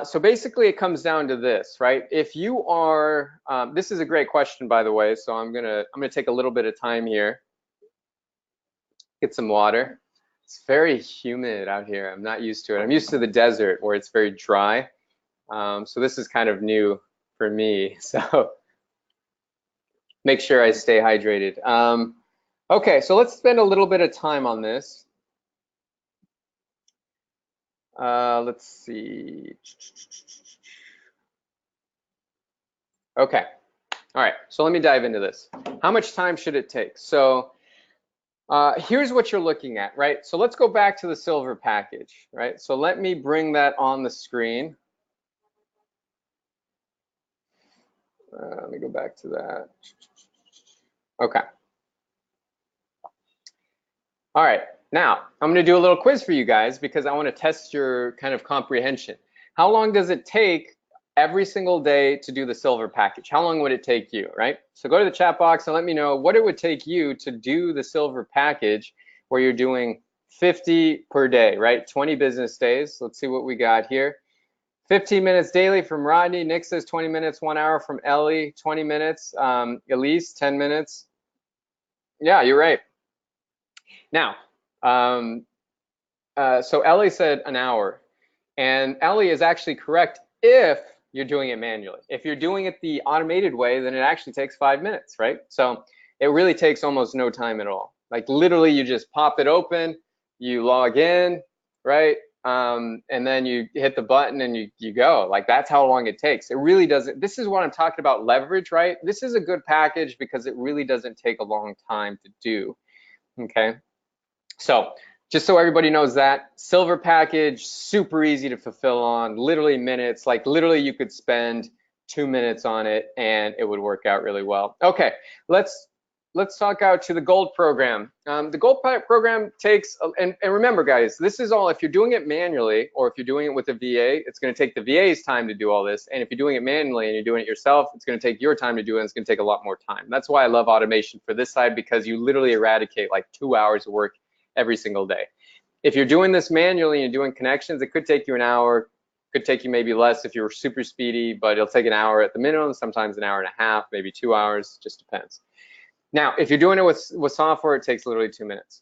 So basically it comes down to this, right? If you are, this is a great question, by the way, so I'm gonna take a little bit of time here, get some water. It's very humid out here. I'm not used to it. I'm used to the desert where it's very dry. So this is kind of new for me. So make sure I stay hydrated. Okay, so let's spend a little bit of time on this. Let's see. Okay, all right, so let me dive into this. How much time should it take? So here's what you're looking at, right? So let's go back to the silver package, right? So let me bring that on the screen. Let me go back to that. Okay. All right, now I'm gonna do a little quiz for you guys because I wanna test your kind of comprehension. How long does it take every single day to do the silver package? How long would it take you, right? So go to the chat box and let me know what it would take you to do the silver package where you're doing 50 per day, right? 20 business days. Let's see what we got here. 15 minutes daily from Rodney. Nick says 20 minutes, 1 hour from Ellie, 20 minutes. Elise, 10 minutes. Yeah, you're right. Now, so Ellie said an hour, and Ellie is actually correct if you're doing it manually. If you're doing it the automated way, then it actually takes 5 minutes, right? So it really takes almost no time at all. Like literally you just pop it open, you log in, right? And then you hit the button and you go. Like that's how long it takes. It really doesn't, this is what I'm talking about, leverage, right? This is a good package because it really doesn't take a long time to do, okay? So just so everybody knows that, silver package, super easy to fulfill on, literally minutes, like literally you could spend 2 minutes on it and it would work out really well. Okay, let's talk out to the gold program. The gold program takes, and remember guys, this is all, if you're doing it manually or if you're doing it with a VA, it's gonna take the VA's time to do all this. And if you're doing it manually and you're doing it yourself, it's gonna take your time to do it and it's gonna take a lot more time. That's why I love automation for this side, because you literally eradicate like 2 hours of work every single day. If you're doing this manually and you're doing connections, it could take you an hour, could take you maybe less if you're super speedy, but it'll take an hour at the minimum, sometimes an hour and a half, maybe 2 hours, just depends. Now, if you're doing it with software, it takes literally 2 minutes,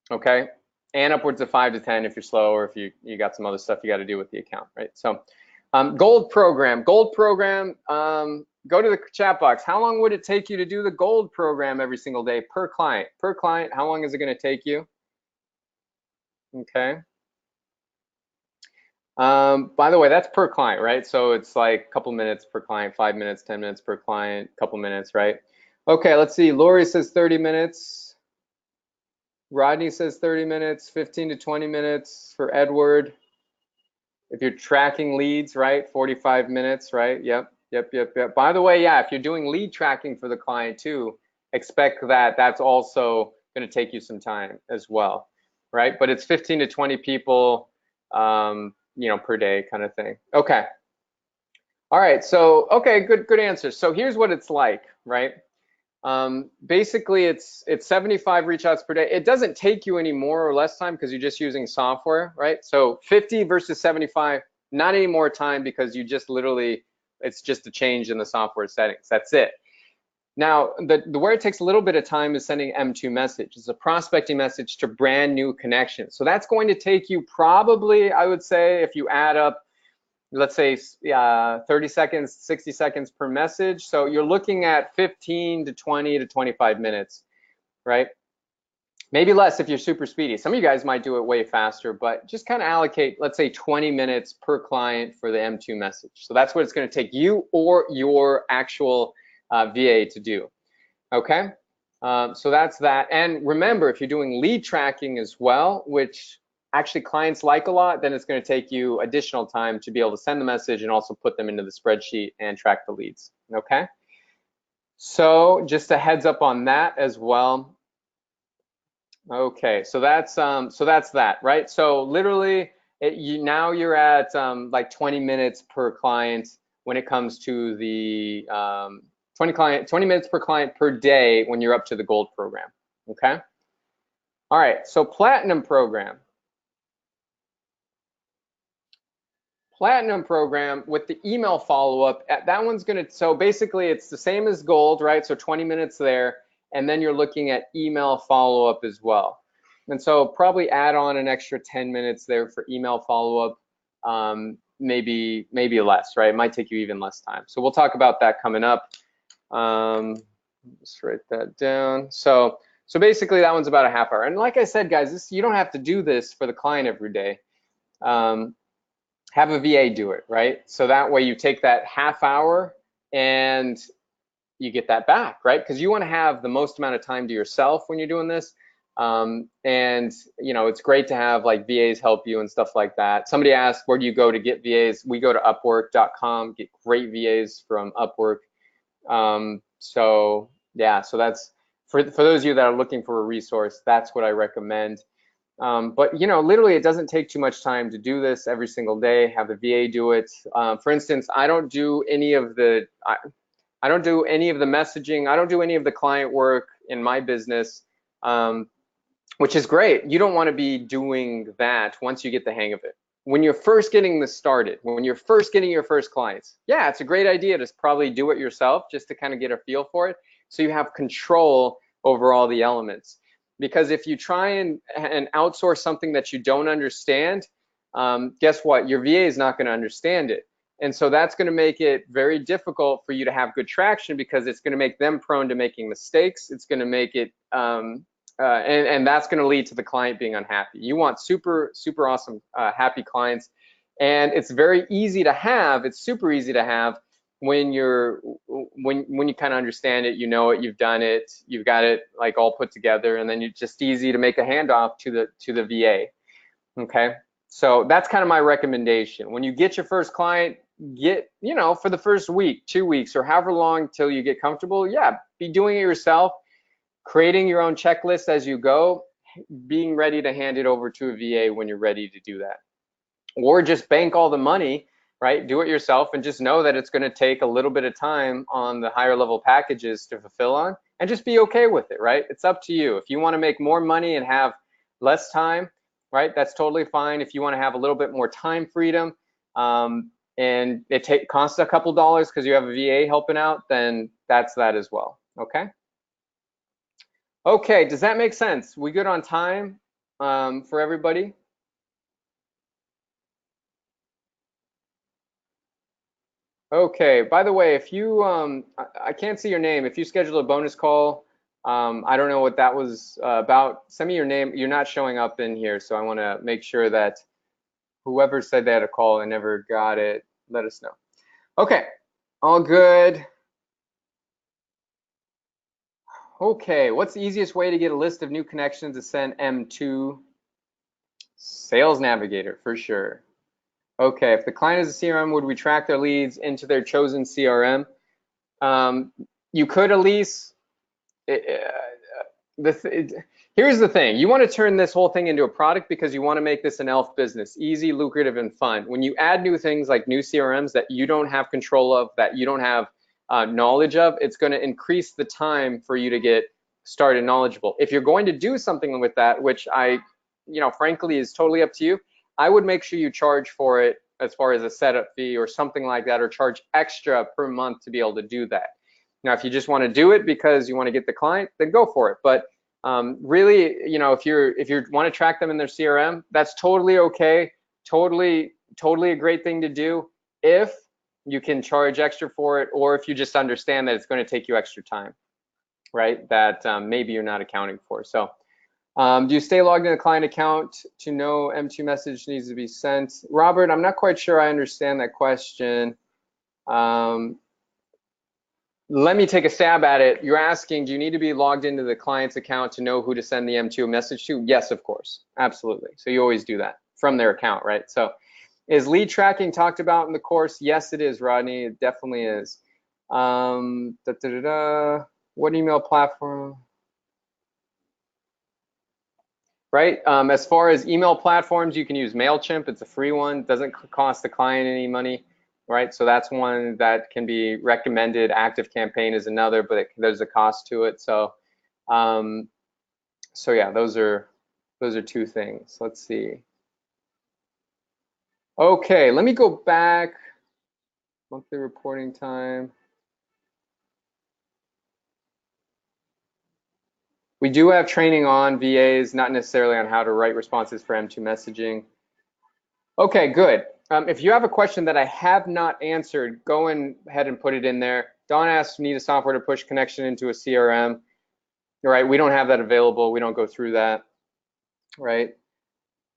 okay? And upwards of 5 to 10 if you're slow or if you got some other stuff you gotta do with the account, right? So gold program, go to the chat box. How long would it take you to do the gold program every single day per client? Per client, how long is it gonna take you? Okay. By the way, that's per client, right? So it's like a couple minutes per client, 5 minutes, 10 minutes per client, couple minutes, right? Okay, let's see. Lori says 30 minutes. Rodney says 30 minutes, 15 to 20 minutes for Edward. If you're tracking leads, right? 45 minutes, right? Yep. By the way, yeah, if you're doing lead tracking for the client too, expect that that's also going to take you some time as well, right? But it's 15 to 20 people, you know, per day kind of thing. Okay. All right. So, okay, good answer. So here's what it's like, right? Basically, it's 75 reach outs per day. It doesn't take you any more or less time because you're just using software, right? So 50 versus 75, not any more time because you just literally, it's just a change in the software settings. That's it. Now, the where it takes a little bit of time is sending M2 message. It's a prospecting message to brand new connections. So that's going to take you probably, I would say, if you add up, let's say 30 seconds, 60 seconds per message. So you're looking at 15 to 20 to 25 minutes, right? Maybe less if you're super speedy. Some of you guys might do it way faster, but just kind of allocate, let's say 20 minutes per client for the M2 message. So that's what it's going to take you or your actual VA to do. Okay, so that's that. And remember, if you're doing lead tracking as well, which actually clients like a lot, then it's going to take you additional time to be able to send the message and also put them into the spreadsheet and track the leads. Okay, so just a heads up on that as well. Okay, so that's that, right? So literally, now you're at like 20 minutes per client when it comes to the 20 minutes per client per day when you're up to the gold program. Okay. All right. So platinum program. Platinum program with the email follow-up. That one's gonna. So basically, it's the same as gold, right? So 20 minutes there. And then you're looking at email follow-up as well. And so probably add on an extra 10 minutes there for email follow-up, maybe less, right? It might take you even less time. So we'll talk about that coming up. Just write that down. So basically that one's about a half hour. And like I said, guys, you don't have to do this for the client every day. Have a VA do it, right? So that way you take that half hour and you get that back, right? Because you want to have the most amount of time to yourself when you're doing this. And you know, it's great to have like VAs help you and stuff like that. Somebody asked, where do you go to get VAs? We go to Upwork.com, get great VAs from Upwork. So yeah, so that's for those of you that are looking for a resource, that's what I recommend. But you know, literally it doesn't take too much time to do this every single day, have the VA do it. For instance, I don't do any of the messaging. I don't do any of the client work in my business, which is great. You don't want to be doing that once you get the hang of it. When you're first getting this started, when you're first getting your first clients, yeah, it's a great idea to probably do it yourself just to kind of get a feel for it, so you have control over all the elements. Because if you try and outsource something that you don't understand, guess what? Your VA is not going to understand it. And so that's going to make it very difficult for you to have good traction, because it's going to make them prone to making mistakes. It's going to make it, and that's going to lead to the client being unhappy. You want super awesome, happy clients. And it's very easy to have. It's super easy to have when you kind of understand it, you know it, you've done it, you've got it like all put together, and then it's just easy to make a handoff to the VA. Okay. So that's kind of my recommendation. When you get your first client, you know, for the first week, 2 weeks, or however long till you get comfortable, yeah, be doing it yourself, creating your own checklist as you go, being ready to hand it over to a VA when you're ready to do that. Or just bank all the money, right? Do it yourself and just know that it's going to take a little bit of time on the higher level packages to fulfill on, and just be okay with it, right? It's up to you. If you want to make more money and have less time, right, that's totally fine. If you want to have a little bit more time freedom, and it costs a couple dollars because you have a VA helping out, then that's that as well. Okay. Okay, does that make sense? We good on time for everybody? Okay, by the way, if you, I can't see your name. If you schedule a bonus call, I don't know what that was about. Send me your name. You're not showing up in here, so I want to make sure that whoever said they had a call and never got it, let us know. Okay, all good. Okay, what's the easiest way to get a list of new connections to send M2? Sales Navigator, for sure. Okay, if the client is a CRM, would we track their leads into their chosen CRM? You could, Elise. Here's the thing. You want to turn this whole thing into a product because you want to make this an ELF business, easy, lucrative, and fun. When you add new things like new CRMs that you don't have control of, that you don't have knowledge of, it's going to increase the time for you to get started knowledgeable. If you're going to do something with that, which frankly is totally up to you, I would make sure you charge for it as far as a setup fee or something like that, or charge extra per month to be able to do that. Now, if you just want to do it because you want to get the client, then go for it. But really, if you want to track them in their CRM, that's totally okay. Totally a great thing to do if you can charge extra for it, or if you just understand that it's going to take you extra time, right? That maybe you're not accounting for. So Do you stay logged in the client account to know M2 message needs to be sent? Robert, I'm not quite sure I understand that question. Let me take a stab at it. You're asking, do you need to be logged into the client's account to know who to send the M2 message to? Yes, of course, absolutely. So you always do that from their account, right? So is lead tracking talked about in the course? Yes, it is, Rodney. It definitely is. What email platform? Right. As far as email platforms, you can use MailChimp. It's a free one. Doesn't cost the client any money. Right. So that's one that can be recommended. ActiveCampaign is another, but there's a cost to it. So, yeah, those are two things. Let's see. Okay, let me go back. Monthly reporting time. We do have training on VAs, not necessarily on how to write responses for M2 messaging. Okay, good. If you have a question that I have not answered, go ahead and put it in there. Don asked, need a software to push connection into a CRM. Right, we don't have that available. We don't go through that. Right.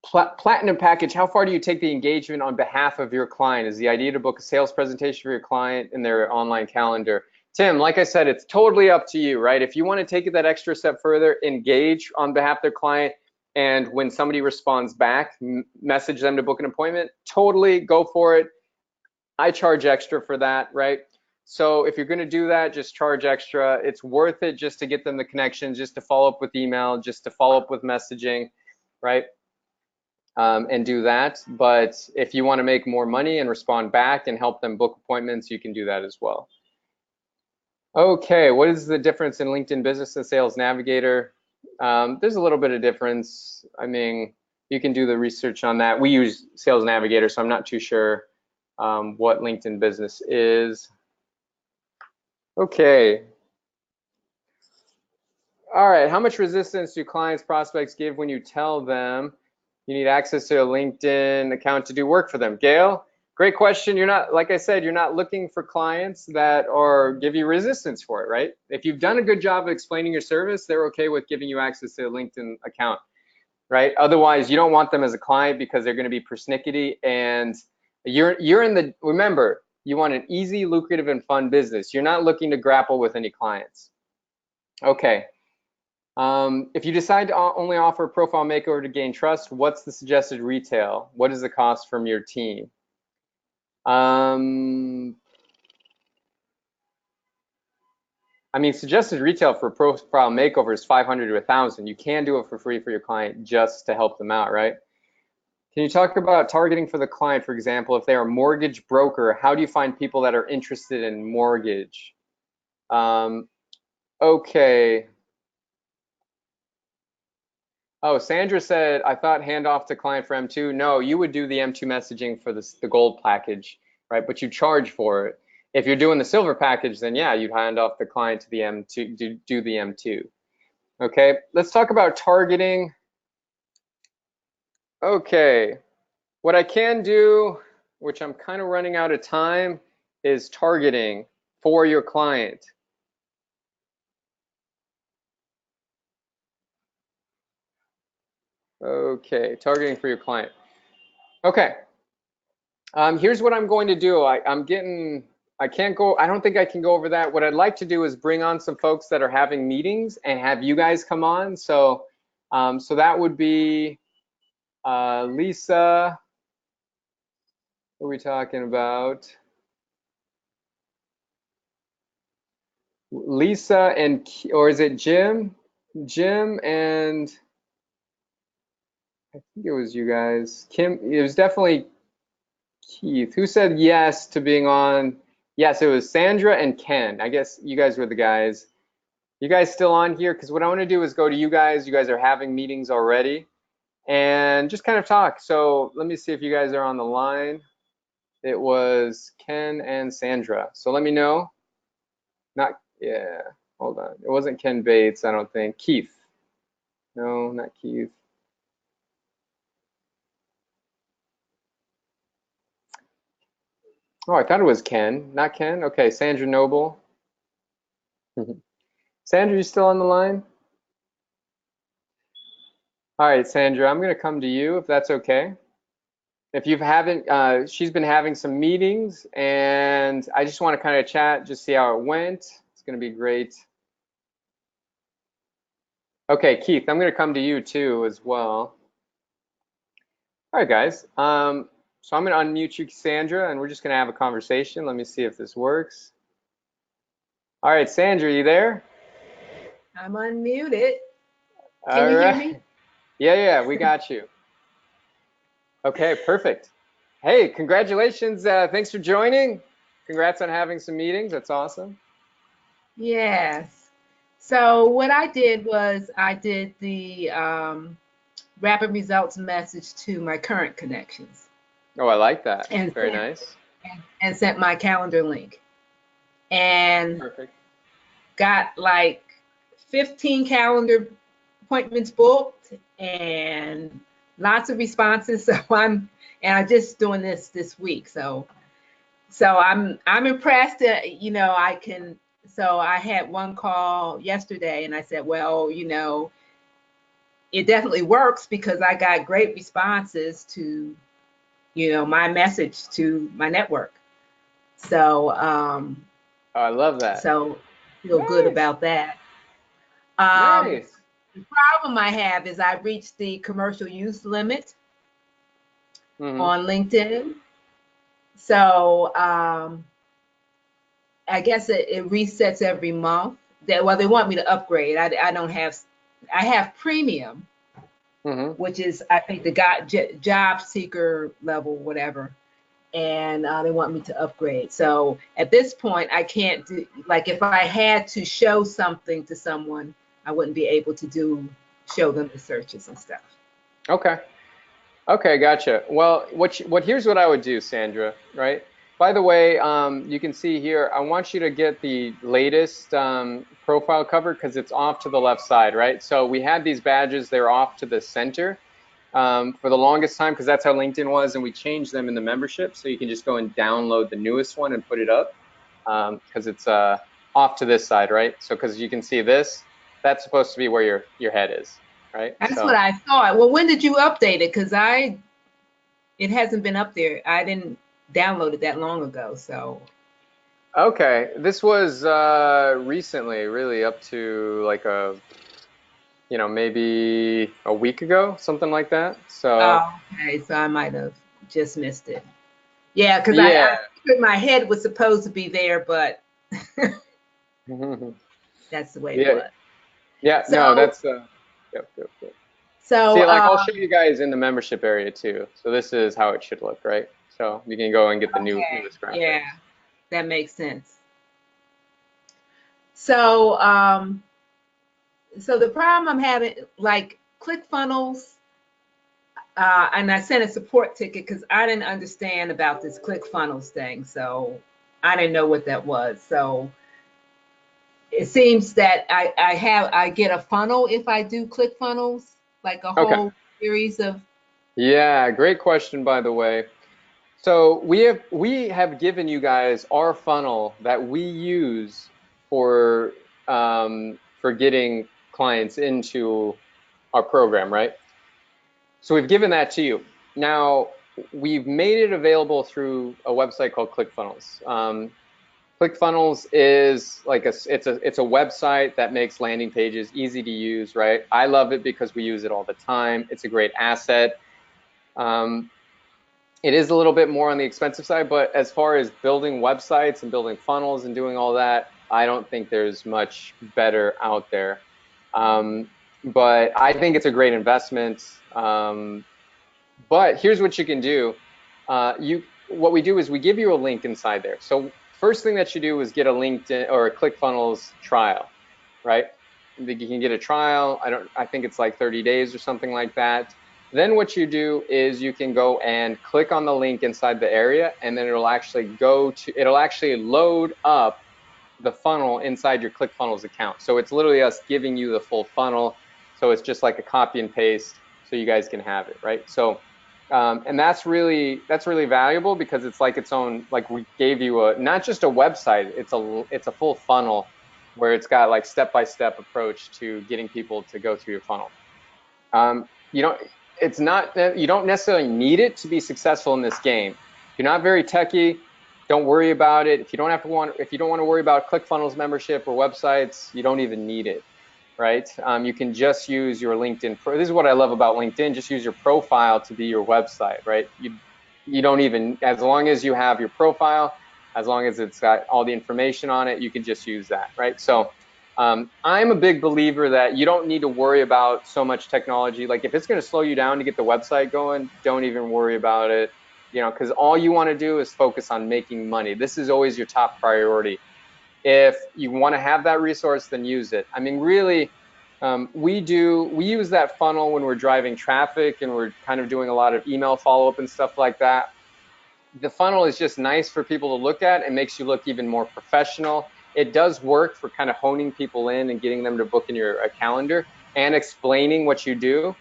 Platinum package, how far do you take the engagement on behalf of your client? Is the idea to book a sales presentation for your client in their online calendar? Tim, like I said, it's totally up to you, right? If you want to take it that extra step further, engage on behalf of their client, and when somebody responds back, message them to book an appointment, totally go for it. I charge extra for that, right? So if you're going to do that, just charge extra. It's worth it just to get them the connections, just to follow up with email, just to follow up with messaging, right? And do that. But if you want to make more money and respond back and help them book appointments, you can do that as well. Okay, what is the difference in LinkedIn Business and Sales Navigator? There's a little bit of difference. I mean, you can do the research on that. We use Sales Navigator, so I'm not too sure what LinkedIn Business is. Okay. All right, how much resistance do clients, prospects give when you tell them you need access to a LinkedIn account to do work for them? Gail, great question. You're not, like I said, you're not looking for clients that give you resistance for it, right? If you've done a good job of explaining your service, they're okay with giving you access to a LinkedIn account, right? Otherwise, you don't want them as a client because they're going to be persnickety, and you're in the, remember, you want an easy, lucrative, and fun business. You're not looking to grapple with any clients. Okay. If you decide to only offer a profile makeover to gain trust, what's the suggested retail? What is the cost from your team? I mean, suggested retail for a profile makeover is 500 to 1,000. You can do it for free for your client just to help them out, right? Can you talk about targeting for the client? For example, if they are a mortgage broker, how do you find people that are interested in mortgage? Okay. Oh, Sandra said, I thought hand off to client for M2. No, you would do the M2 messaging for the gold package, right? But you charge for it. If you're doing the silver package, then yeah, you'd hand off the client to the M2, do the M2. Okay, let's talk about targeting. Okay, what I can do, which I'm kind of running out of time, is targeting for your client. Okay, targeting for your client. Okay, here's what I'm going to do. I don't think I can go over that. What I'd like to do is bring on some folks that are having meetings and have you guys come on. So, so that would be Lisa. What are we talking about? Lisa and, or is it Jim? Jim and, I think it was you guys. Kim, it was definitely Keith. Who said yes to being on? Yes, it was Sandra and Ken. I guess you guys were the guys. You guys still on here? Because what I want to do is go to you guys. You guys are having meetings already and just kind of talk. So let me see if you guys are on the line. It was Ken and Sandra. So let me know. Not, yeah, hold on. It wasn't Ken Bates, I don't think. Keith. No, not Keith. Oh, I thought it was Ken. Not Ken? Okay, Sandra Noble. Sandra, you still on the line? All right, Sandra, I'm going to come to you if that's okay. If you haven't, she's been having some meetings, and I just want to kind of chat, just see how it went. It's going to be great. Okay, Keith, I'm going to come to you too as well. All right, guys. So I'm going to unmute you, Sandra, and we're just going to have a conversation. Let me see if this works. All right, Sandra, you there? I'm unmuted. Can All you hear right. me? Yeah, we got you. Okay, perfect. Hey, congratulations. Thanks for joining. Congrats on having some meetings. That's awesome. Yes. So what I did was I did the rapid results message to my current connections Oh, I like that. and Very nice. sent my calendar link and Perfect. got like 15 calendar appointments booked and lots of responses. So I'm just doing this week. So I'm impressed that, I can. So I had one call yesterday and I said, well, it definitely works because I got great responses to, my message to my network. So Oh, I love that. so feel good Nice. about that. Um Nice. the problem I have is I reached the commercial use limit Hmm. on LinkedIn. So I guess it resets every month. They want me to upgrade. I don't have. I have premium, Hmm. which is I think the job seeker level, whatever, and they want me to upgrade. So at this point, I can't do like if I had to show something to someone, I wouldn't be able to show them the searches and stuff. Okay. Okay, gotcha. Well, here's what I would do, Sandra, right? By the way, you can see here, I want you to get the latest profile cover because it's off to the left side, right? So we had these badges, they're off to the center for the longest time because that's how LinkedIn was, and we changed them in the membership. So you can just go and download the newest one and put it up because it's off to this side, right? So because you can see this, that's supposed to be where your head is, right? That's what So. I thought. Well, when did you update it? Because it hasn't been up there. I didn't download it that long ago. So, Okay, this was recently, really up to like maybe a week ago, something like that. So, oh, okay. So I might have just missed it. Yeah, because yeah. I figured my head was supposed to be there, but that's the way it Yeah, was. yeah, no, So, that's yep, yep, yep. so See, like I'll show you guys in the membership area too. So this is how it should look, right? So you can go and get the okay, newest yeah, graphics. that makes sense. So, so the problem I'm having, like ClickFunnels, and I sent a support ticket because I didn't understand about this ClickFunnels thing. So I didn't know what that was. So it seems that I get a funnel if I do ClickFunnels, like a Okay. whole series of. Yeah, great question, by the way. So we have given you guys our funnel that we use for getting clients into our program, right? So we've given that to you. Now we've made it available through a website called ClickFunnels. ClickFunnels is like it's a website that makes landing pages easy to use, right? I love it because we use it all the time. It's a great asset. Um, it is a little bit more on the expensive side, but as far as building websites and building funnels and doing all that, I don't think there's much better out there. Um, but I think it's a great investment. But here's what you can do. What we do is we give you a link inside there. So first thing that you do is get a LinkedIn or a ClickFunnels trial, right? You can get a trial. I think it's like 30 days or something like that. Then what you do is you can go and click on the link inside the area, and then it'll actually load up the funnel inside your ClickFunnels account. So it's literally us giving you the full funnel. So it's just like a copy and paste so you guys can have it, right? So and that's really valuable because it's like its own, like we gave you not just a website, it's a full funnel where it's got like step-by-step approach to getting people to go through your funnel. it's not, you don't necessarily need it to be successful in this game. If you're not very techy, don't worry about it. If you don't want to worry about ClickFunnels membership or websites, you don't even need it, right? You can just use your LinkedIn. This is what I love about LinkedIn. Just use your profile to be your website, right? You don't even, as long as you have your profile, as long as it's got all the information on it, you can just use that, right? So I'm a big believer that you don't need to worry about so much technology. Like if it's going to slow you down to get the website going, don't even worry about it, because all you want to do is focus on making money. This is always your top priority. If you want to have that resource, then use it. I mean, really, we use that funnel when we're driving traffic and we're kind of doing a lot of email follow-up and stuff like that. The funnel is just nice for people to look at. It makes you look even more professional. It does work for kind of honing people in and getting them to book in your calendar and explaining what you do.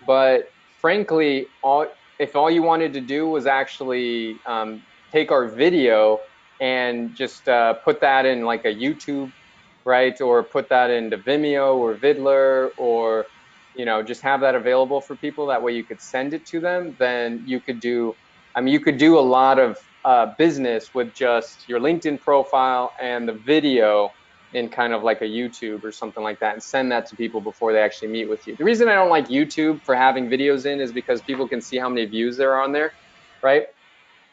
But frankly, if all you wanted to do was actually take our video and just put that in like a YouTube, right? Or put that into Vimeo or Vidler, or just have that available for people. That way you could send it to them. Then you could do, you could do a lot of business with just your LinkedIn profile and the video in kind of like a YouTube or something like that, and send that to people before they actually meet with you. The reason I don't like YouTube for having videos in is because people can see how many views there are on there, right?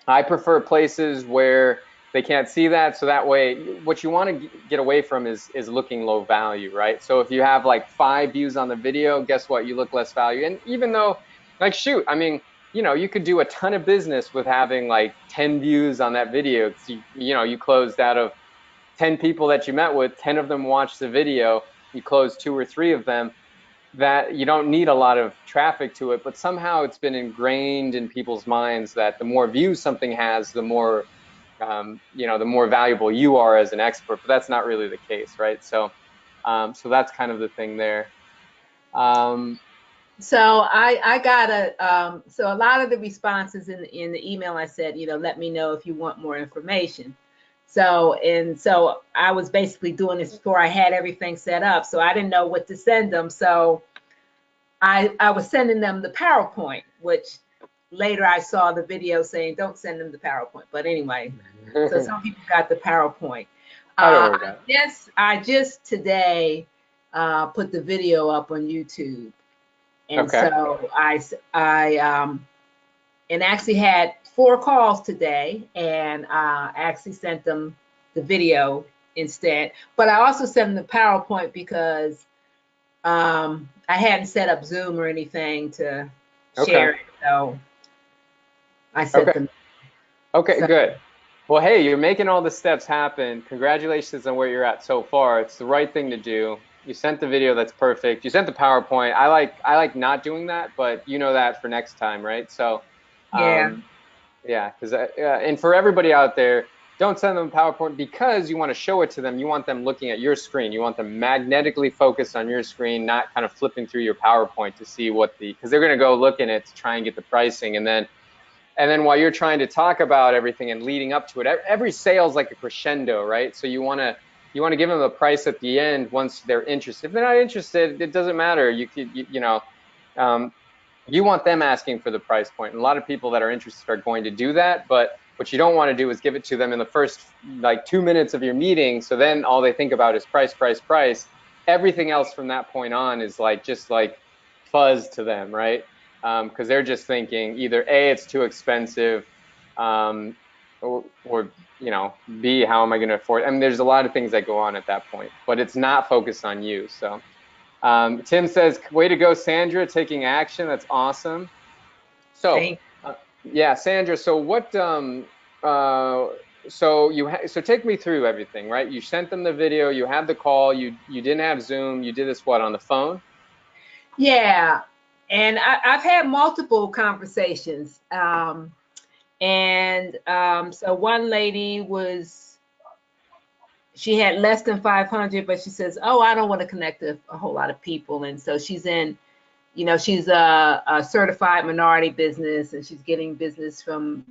I prefer places where they can't see that, so that way what you want to get away from is looking low value, right? So if you have like 5 views on the video, guess what? You look less value. And even though, like, shoot, I mean, you could do a ton of business with having like 10 views on that video. You closed out of 10 people that you met with, 10 of them watched the video, you closed 2 or 3 of them. That you don't need a lot of traffic to it, but somehow it's been ingrained in people's minds that the more views something has, the more, the more valuable you are as an expert. But that's not really the case, right? So that's kind of the thing there. So I got so a lot of the responses in the email, I said, let me know if you want more information. So I was basically doing this before I had everything set up. So I didn't know what to send them. So I was sending them the PowerPoint, which later I saw the video saying, don't send them the PowerPoint. But anyway, so some people got the PowerPoint. I just today put the video up on YouTube. And okay. So I actually had 4 calls today, and actually sent them the video instead. But I also sent them the PowerPoint because I hadn't set up Zoom or anything to share it. So I sent them. Okay, so, good. Well, hey, you're making all the steps happen. Congratulations on where you're at so far. It's the right thing to do. You sent the video, that's perfect. You sent the PowerPoint. I like not doing that, but you know that for next time, right? So yeah, because and for everybody out there, don't send them PowerPoint because you want to show it to them. You want them looking at your screen. You want them magnetically focused on your screen, not kind of flipping through your PowerPoint to see because they're going to go look in it to try and get the pricing. And then while you're trying to talk about everything and leading up to it, every sale is like a crescendo, right? So you want to give them a price at the end once they're interested. If they're not interested, it doesn't matter. You want them asking for the price point. And a lot of people that are interested are going to do that, but what you don't want to do is give it to them in the first like 2 minutes of your meeting. So then all they think about is price, price, price. Everything else from that point on is just like fuzz to them, right? Because they're just thinking either A, it's too expensive, or B, how am I going to afford it? I mean, there's a lot of things that go on at that point, but it's not focused on you. So Tim says, way to go, Sandra, taking action. That's awesome. So yeah, Sandra, so what, so take me through everything, right? You sent them the video, you had the call, you didn't have Zoom, you did this, what, on the phone? Yeah, and I've had multiple conversations. So one lady she had less than 500, but she says, oh, I don't want to connect to a whole lot of people. And so she's in, she's a certified minority business, and she's getting business from,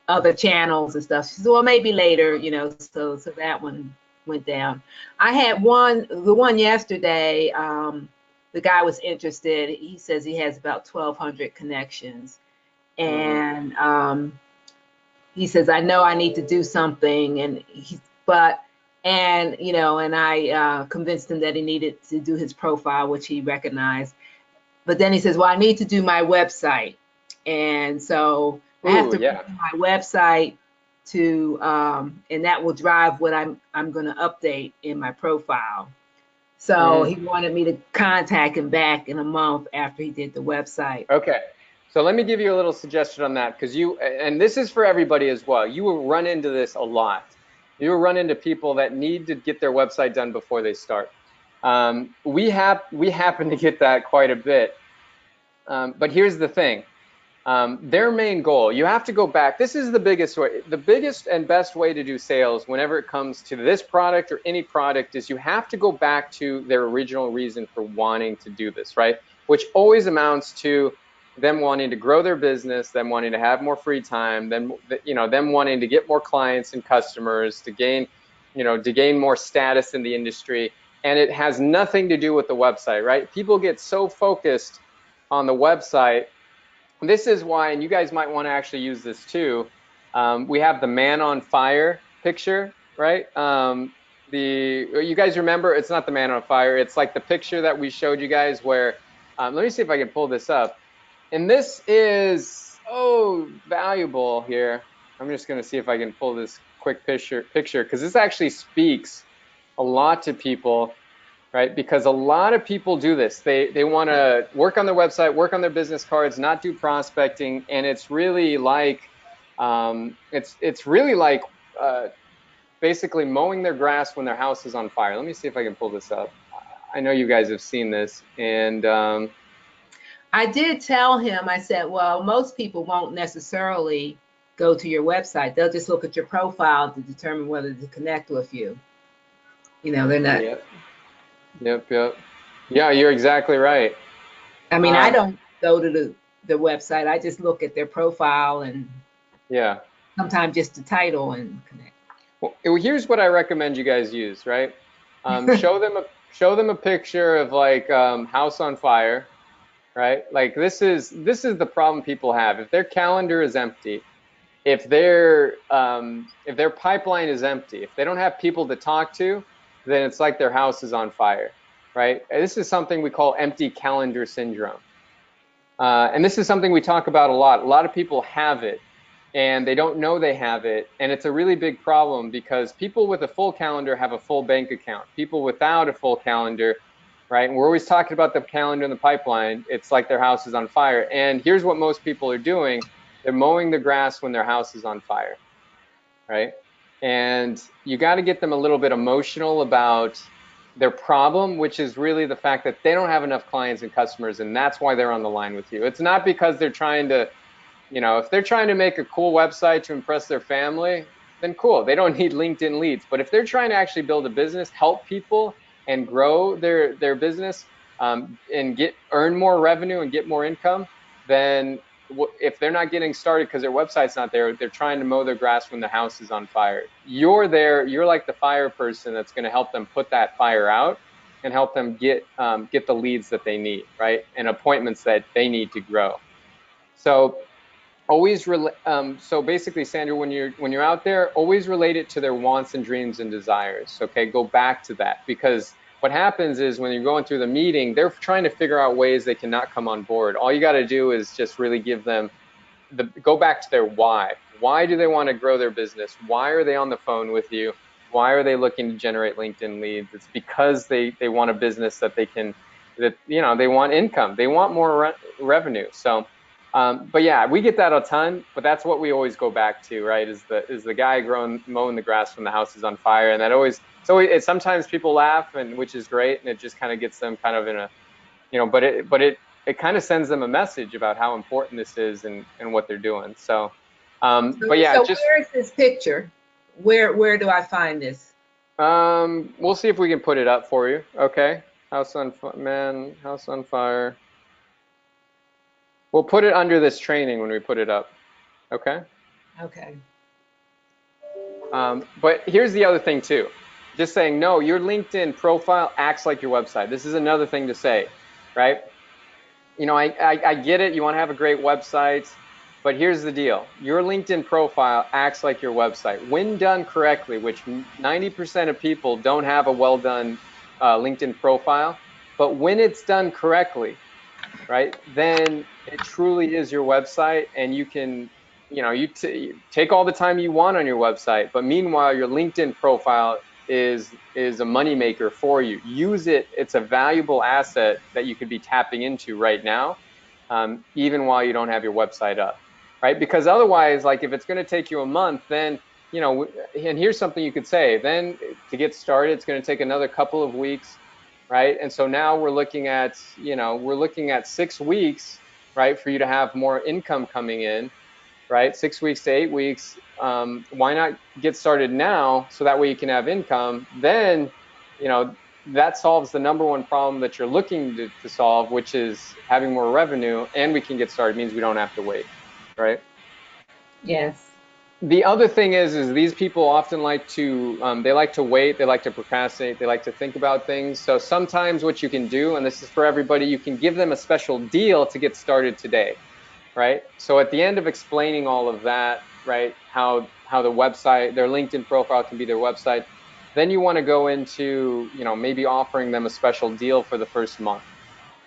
other channels and stuff. She said, well, maybe later, so that one went down. I had the one yesterday, the guy was interested. He says he has about 1,200 connections, and he says, I know I need to do something, and I convinced him that he needed to do his profile, which he recognized. But then he says, well, I need to do my website. And so I have to do my website and that will drive what I'm going to update in my profile. So he wanted me to contact him back in a month after he did the website. Okay. So let me give you a little suggestion on that, because and this is for everybody as well. You will run into this a lot. You will run into people that need to get their website done before they start. We happen to get that quite a bit. But here's the thing. Their main goal, you have to go back. This is the biggest way. The biggest and best way to do sales whenever it comes to this product or any product is you have to go back to their original reason for wanting to do this, right? Which always amounts to them wanting to grow their business, them wanting to have more free time, them wanting to get more clients and customers, to gain more status in the industry. And it has nothing to do with the website, right? People get so focused on the website. This is why, and you guys might want to actually use this too. We have the man on fire picture, right? You guys remember, it's not the man on fire. It's like the picture that we showed you guys where, let me see if I can pull this up. And this is, valuable here. I'm just going to see if I can pull this quick picture because this actually speaks a lot to people, right? Because a lot of people do this. They want to work on their website, work on their business cards, not do prospecting, and it's really like basically mowing their grass when their house is on fire. Let me see if I can pull this up. I know you guys have seen this, and I did tell him, I said, well, most people won't necessarily go to your website. They'll just look at your profile to determine whether to connect with you. They're not. Yep. Yeah, you're exactly right. I mean, I don't go to the website. I just look at their profile and sometimes just the title and connect. Well, here's what I recommend you guys use, right? Show them a picture of like house on fire. Right? Like this is the problem people have. If their calendar is empty, if their pipeline is empty, if they don't have people to talk to, then it's like their house is on fire, right? And this is something we call empty calendar syndrome. And this is something we talk about a lot. A lot of people have it and they don't know they have it. And it's a really big problem because people with a full calendar have a full bank account. People without a full calendar, right? And we're always talking about the calendar in the pipeline. It's like their house is on fire. And here's what most people are doing. They're mowing the grass when their house is on fire, right? And you got to get them a little bit emotional about their problem, which is really the fact that they don't have enough clients and customers, and that's why they're on the line with you. It's not because they're trying to, if they're trying to make a cool website to impress their family, then cool. They don't need LinkedIn leads. But if they're trying to actually build a business, help people, and grow their business and earn more revenue and get more income, then if they're not getting started because their website's not there, they're trying to mow their grass when the house is on fire. You're there. You're like the fire person that's going to help them put that fire out and help them get the leads that they need, right? And appointments that they need to grow. So so basically, Sandra, when you're out there, always relate it to their wants and dreams and desires. Okay, go back to that, because what happens is when you're going through the meeting, they're trying to figure out ways they cannot come on board. All you got to do is just really give them go back to their why. Why do they want to grow their business? Why are they on the phone with you? Why are they looking to generate LinkedIn leads? It's because they want a business that they want income. They want more revenue. So. But yeah, we get that a ton, but that's what we always go back to, right? Is the guy mowing the grass when the house is on fire. And that always, sometimes people laugh, and which is great. And it just kind of gets them kind of in a, but it kind of sends them a message about how important this is and what they're doing. So, but yeah. So where is this picture? Where do I find this? We'll see if we can put it up for you. Okay. House on fire. We'll put it under this training when we put it up, okay? Okay. But here's the other thing too. Just saying, no, your LinkedIn profile acts like your website. This is another thing to say. right? You know, I get it. You want to have a great website, but here's the deal. Your LinkedIn profile acts like your website. When done correctly, which 90% of people don't have a well done LinkedIn profile, but when it's done correctly, right, then it truly is your website, and you can, you know, you take all the time you want on your website, but meanwhile, your LinkedIn profile is a moneymaker for you. Use it. It's a valuable asset that you could be tapping into right now, even while you don't have your website up, right? Because otherwise, like if it's going to take you a month, then, you know, and here's something you could say, then to get started, it's going to take another couple of weeks, right? And so now we're looking at, you know, we're looking at 6 weeks, right, for you to have more income coming in, right? 6 weeks to 8 weeks. Why not get started now so that way you can have income? Then, you know, that solves the number one problem that you're looking to solve, which is having more revenue, and we can get started. It means we don't have to wait, right? Yes. The other thing is these people often like to, they like to wait, they like to procrastinate, they like to think about things. So sometimes what you can do, and this is for everybody, you can give them a special deal to get started today, right? So at the end of explaining all of that, right, how the website, their LinkedIn profile can be their website, then you want to go into, you know, maybe offering them a special deal for the first month,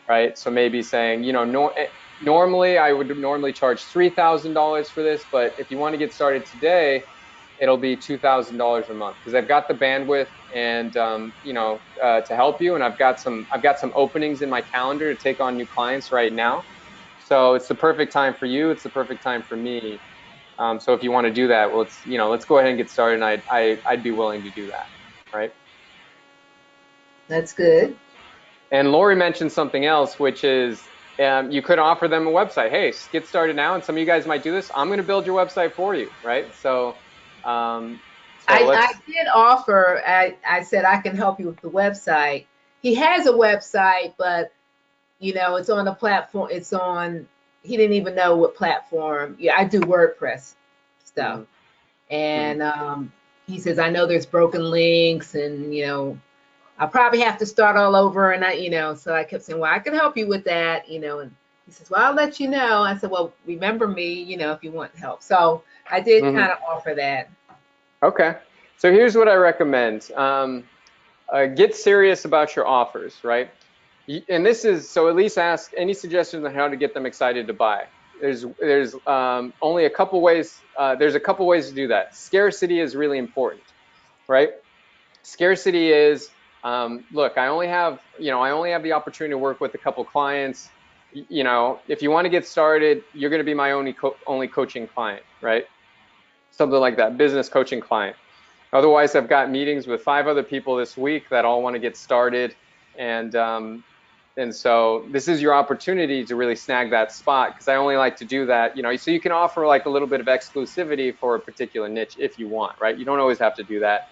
right? So maybe saying, you know, normally I would normally charge $3,000 for this, but if you want to get started today, it'll be $2,000 a month because I've got the bandwidth and you know, to help you, and I've got some openings in my calendar to take on new clients right now. So it's the perfect time for you. It's the perfect time for me. So if you want to do that, well, let's go ahead and get started. And I'd be willing to do that, right? That's good. And Lori mentioned something else, which is you could offer them a website. Hey, get started now. And some of you guys might do this. I'm going to build your website for you, right? So, I let's. did offer, I said I can help you with the website. He has a website, but you know, it's on a platform, it's on, he didn't even know what platform. Yeah, I do WordPress stuff. Mhm, mhm. And he says, I know there's broken links and, you know, I'll probably have to start all over. And you know, so I kept saying, well, I can help you with that, you know, and he says, well, I'll let you know. I said, well, remember me, you know, if you want help. So I did kind of offer that. Okay. So here's what I recommend. Get serious about your offers, right? And this is, so at least ask any suggestions on how to get them excited to buy. There's only a couple ways. There's a couple ways to do that. Scarcity is really important, right? Scarcity is, look, I only have the opportunity to work with a couple clients. You know, if you want to get started, you're going to be my only coaching client, right? Something like that, business coaching client. Otherwise, I've got meetings with 5 other people this week that all want to get started, and so this is your opportunity to really snag that spot, because I only like to do that, you know, so you can offer like a little bit of exclusivity for a particular niche if you want, right? You don't always have to do that.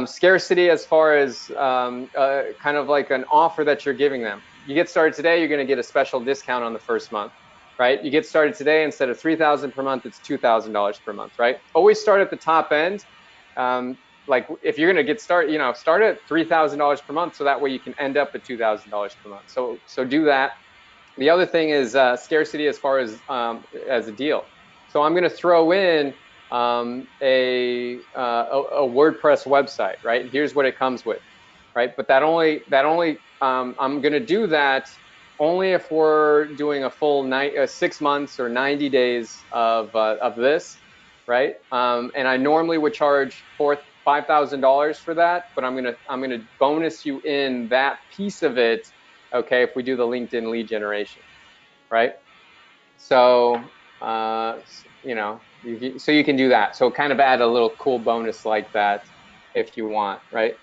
Scarcity as far as kind of like an offer that you're giving them. You get started today, you're going to get a special discount on the first month, right? You get started today, instead of $3,000 per month, it's $2,000 per month, right? Always start at the top end. Like if you're going to get started, you know, start at $3,000 per month, so that way you can end up at $2,000 per month. So do that. The other thing is scarcity as far as a deal. So I'm going to throw in a WordPress website, right? Here's what it comes with, right? But that only I'm going to do that only if we're doing a full 6 months or 90 days of this, right? And I normally would charge $5,000 for that, but I'm gonna bonus you in that piece of it, okay, if we do the LinkedIn lead generation, right? So, you know, so you can do that. So kind of add a little cool bonus like that if you want, right?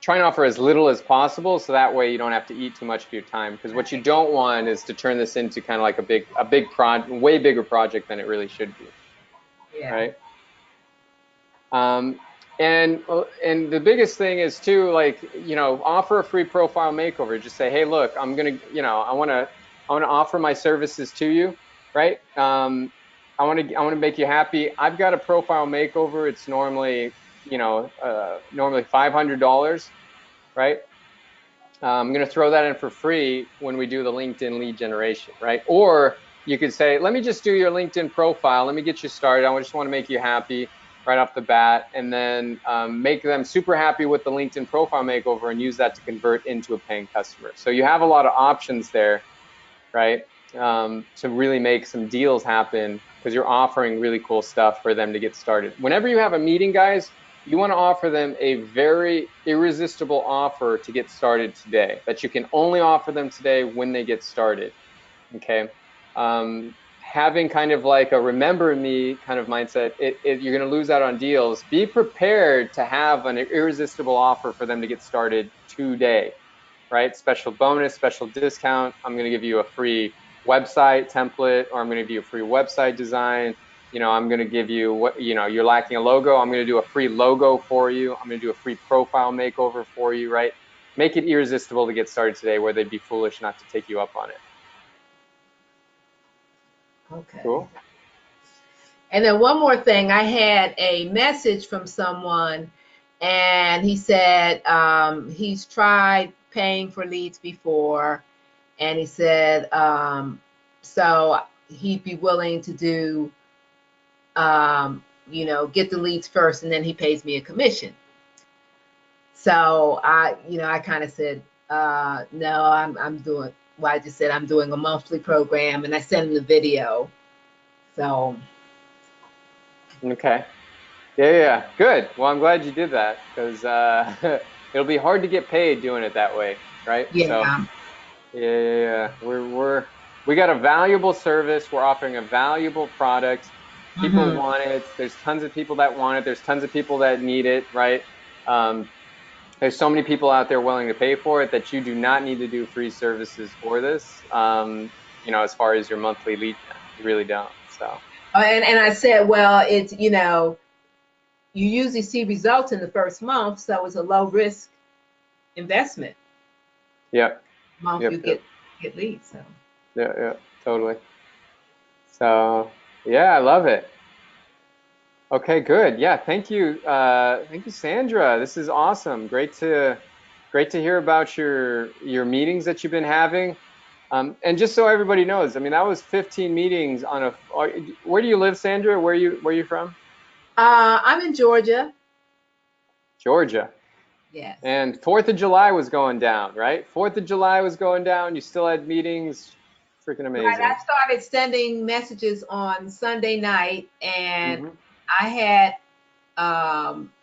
Try and offer as little as possible, so that way you don't have to eat too much of your time. Because what you don't want is to turn this into kind of like a big project, way bigger project than it really should be, Yeah. right? Um, and the biggest thing is too, like, you know, offer a free profile makeover. Just say, hey, look, I'm gonna, you know, I want to offer my services to you, right? I want to make you happy. I've got a profile makeover. It's normally, you know, normally $500, right? I'm going to throw that in for free when we do the LinkedIn lead generation, right? Or you could say, let me just do your LinkedIn profile. Let me get you started. I just want to make you happy right off the bat, and then make them super happy with the LinkedIn profile makeover and use that to convert into a paying customer. So you have a lot of options there, right? To really make some deals happen, because you're offering really cool stuff for them to get started. Whenever you have a meeting, guys, you want to offer them a very irresistible offer to get started today, that you can only offer them today when they get started, okay? Having kind of like a remember me kind of mindset, you're going to lose out on deals. Be prepared to have an irresistible offer for them to get started today, right? Special bonus, special discount. I'm going to give you a free website template, or I'm going to give you a free website design. I'm going to give you what, you're lacking a logo. I'm going to do a free logo for you. I'm going to do a free profile makeover for you, right? Make it irresistible to get started today, where they'd be foolish not to take you up on it. Okay. Cool. And then one more thing, I had a message from someone, and he said he's tried paying for leads before, and he said so he'd be willing to do get the leads first, and then he pays me a commission. So I kind of said no, I'm doing, well, I just said I'm doing a monthly program, and I sent him the video. So Okay. Yeah. Good. Well, I'm glad you did that, because it'll be hard to get paid doing it that way, right? So yeah. yeah. We got a valuable service. We're offering a valuable product. People Hmm. want it. There's tons of people that want it. There's tons of people that need it, right? There's so many people out there willing to pay for it that you do not need to do free services for this. As far as your monthly lead gen, you really don't. So And I said, well, it's, you usually see results in the first month, so it's a low risk investment. yep, Month you yep, yep, get leads. So yeah, totally. So yeah, I love it. Okay, good. Yeah, thank you, Sandra. This is awesome. Great to hear about your meetings that you've been having. And just so everybody knows, I mean, that was 15 meetings on a. Where do you live, Sandra? Where you from? I'm in Georgia. Georgia. Yes. And 4th of July was going down, right? 4th of July was going down. You still had meetings. Freaking Right. amazing. I started sending messages on Sunday night, and Hmm. I had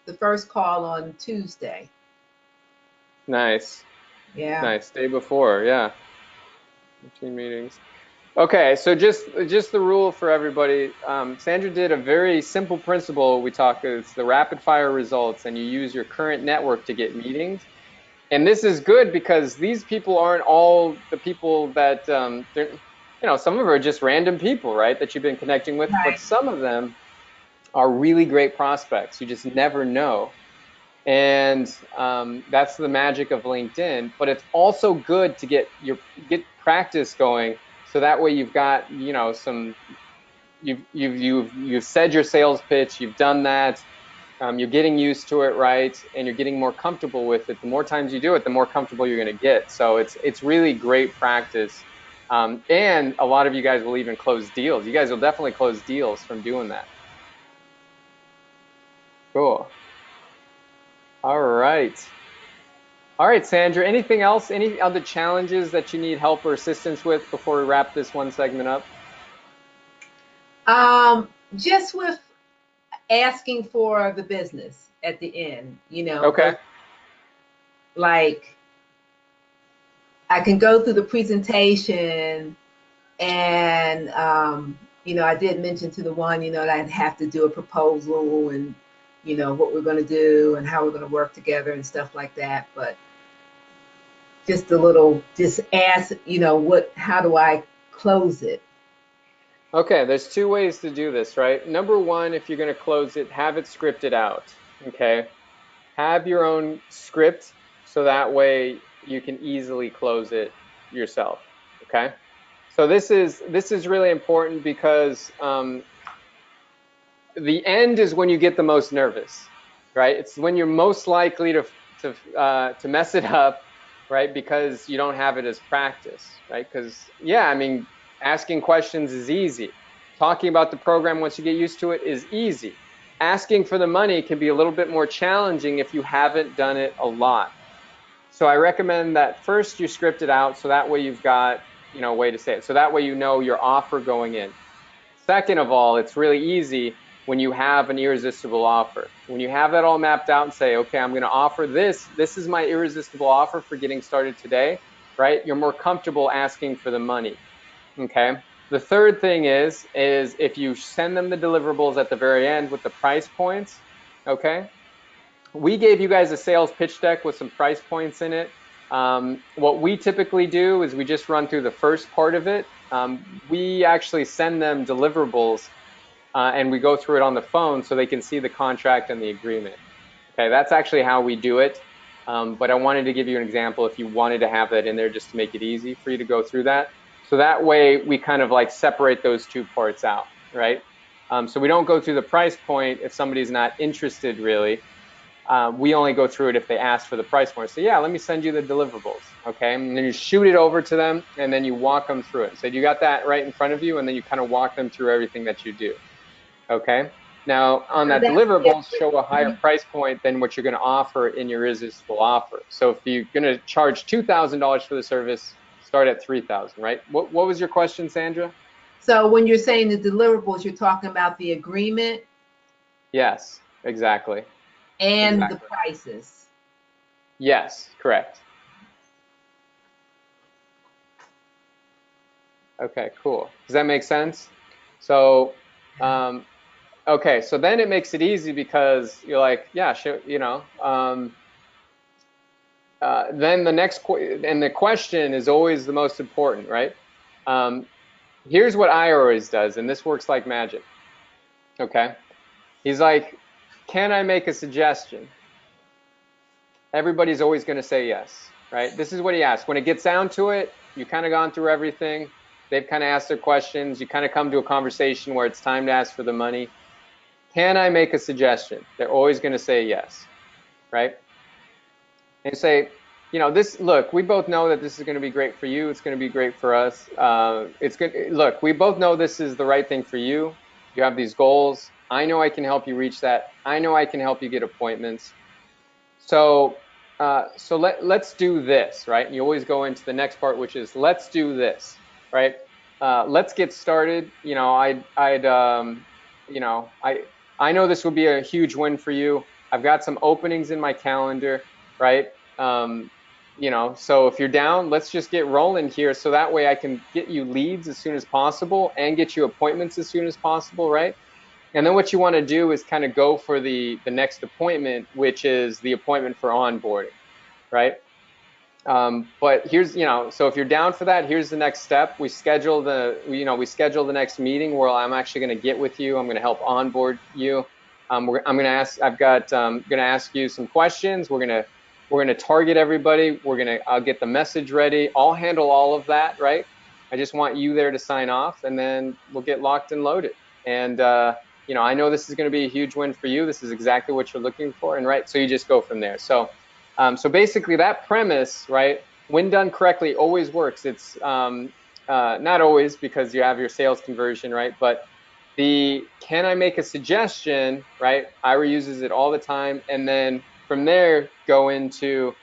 the first call on Tuesday. Nice. Yeah. Nice. Day before, yeah. 15 meetings. Okay, so just the rule for everybody. Sandra did a very simple principle. We talk, it's the rapid fire results, and you use your current network to get meetings. And this is good because these people aren't all the people that some of them are just random people, right? That you've been connecting with, but Right. some of them are really great prospects. You just never know. And that's the magic of LinkedIn. But it's also good to get practice going, so that way you've got some you've said your sales pitch, you've done that, you're getting used to it, right, and you're getting more comfortable with it. The more times you do it, the more comfortable you're going to get. So it's really great practice, and a lot of you guys will even close deals. You guys will definitely close deals from doing that. Cool. All right. All right, Sandra, anything else? Any other challenges that you need help or assistance with before we wrap this one segment up? Just with asking for the business at the end, Okay. like I can go through the presentation, and I did mention to the one, that I'd have to do a proposal, and what we're going to do and how we're going to work together and stuff like that. But just ask, how do I close it? Okay, there's two ways to do this, right? Number one, if you're going to close it, have it scripted out. Okay. Have your own script, so that way you can easily close it yourself. Okay. So this is really important, because the end is when you get the most nervous, right? It's when you're most likely to mess it up. right? Because you don't have it as practice, right? Because, yeah, I mean, asking questions is easy. Talking about the program once you get used to it is easy. Asking for the money can be a little bit more challenging if you haven't done it a lot. So I recommend that first you script it out so that way you've got, a way to say it. So that way you know your offer going in. Second of all, it's really easy when you have an irresistible offer. When you have that all mapped out and say, okay, I'm going to offer this. This is my irresistible offer for getting started today, right? You're more comfortable asking for the money, okay? The third thing is if you send them the deliverables at the very end with the price points, okay? We gave you guys a sales pitch deck with some price points in it. What we typically do is we just run through the first part of it. We actually send them deliverables and we go through it on the phone so they can see the contract and the agreement. Okay, that's actually how we do it. But I wanted to give you an example if you wanted to have that in there just to make it easy for you to go through that. So that way we kind of like separate those two parts out, right? So we don't go through the price point if somebody's not interested really. We only go through it if they ask for the price point. So yeah, let me send you the deliverables, okay? And then you shoot it over to them and then you walk them through it. So you got that right in front of you and then you kind of walk them through everything that you do, okay? Now on that deliverables, show a higher price point than what you're gonna offer in your irresistible offer. So if you're gonna charge $2,000 for the service, start at $3,000, right? What was your question, Sandra? So when you're saying the deliverables, you're talking about the agreement? Yes, exactly. And the prices. Yes, correct. Okay, cool. Does that make sense? So, okay, so then it makes it easy because you're like, yeah, sure, then the next, and the question is always the most important, right? Here's what I always does, and this works like magic, okay? He's like, can I make a suggestion? Everybody's always going to say yes, right? This is what he asks. When it gets down to it, you've kind of gone through everything. They've kind of asked their questions. You kind of come to a conversation where it's time to ask for the money. Can I make a suggestion? They're always going to say yes, right? And you say, look, we both know that this is going to be great for you. It's going to be great for us. It's good. Look, we both know this is the right thing for you. You have these goals. I know I can help you reach that. I know I can help you get appointments. So let's do this, right? And you always go into the next part, which is let's do this, right? Let's get started. I know this would be a huge win for you. I've got some openings in my calendar, right? So if you're down, let's just get rolling here. So that way I can get you leads as soon as possible and get you appointments as soon as possible, right? And then what you want to do is kind of go for the next appointment, which is the appointment for onboarding, right? But here's, so if you're down for that, here's the next step. We schedule the next meeting where I'm actually going to get with you. I'm going to help onboard you. I'm going to ask you some questions. We're going to target everybody. I'll get the message ready. I'll handle all of that, right? I just want you there to sign off, and then we'll get locked and loaded. And I know this is going to be a huge win for you. This is exactly what you're looking for, and right, so you just go from there. So basically that premise, right, when done correctly, always works. It's not always because you have your sales conversion, right, but can I make a suggestion, right, Ira uses it all the time, and then from there go into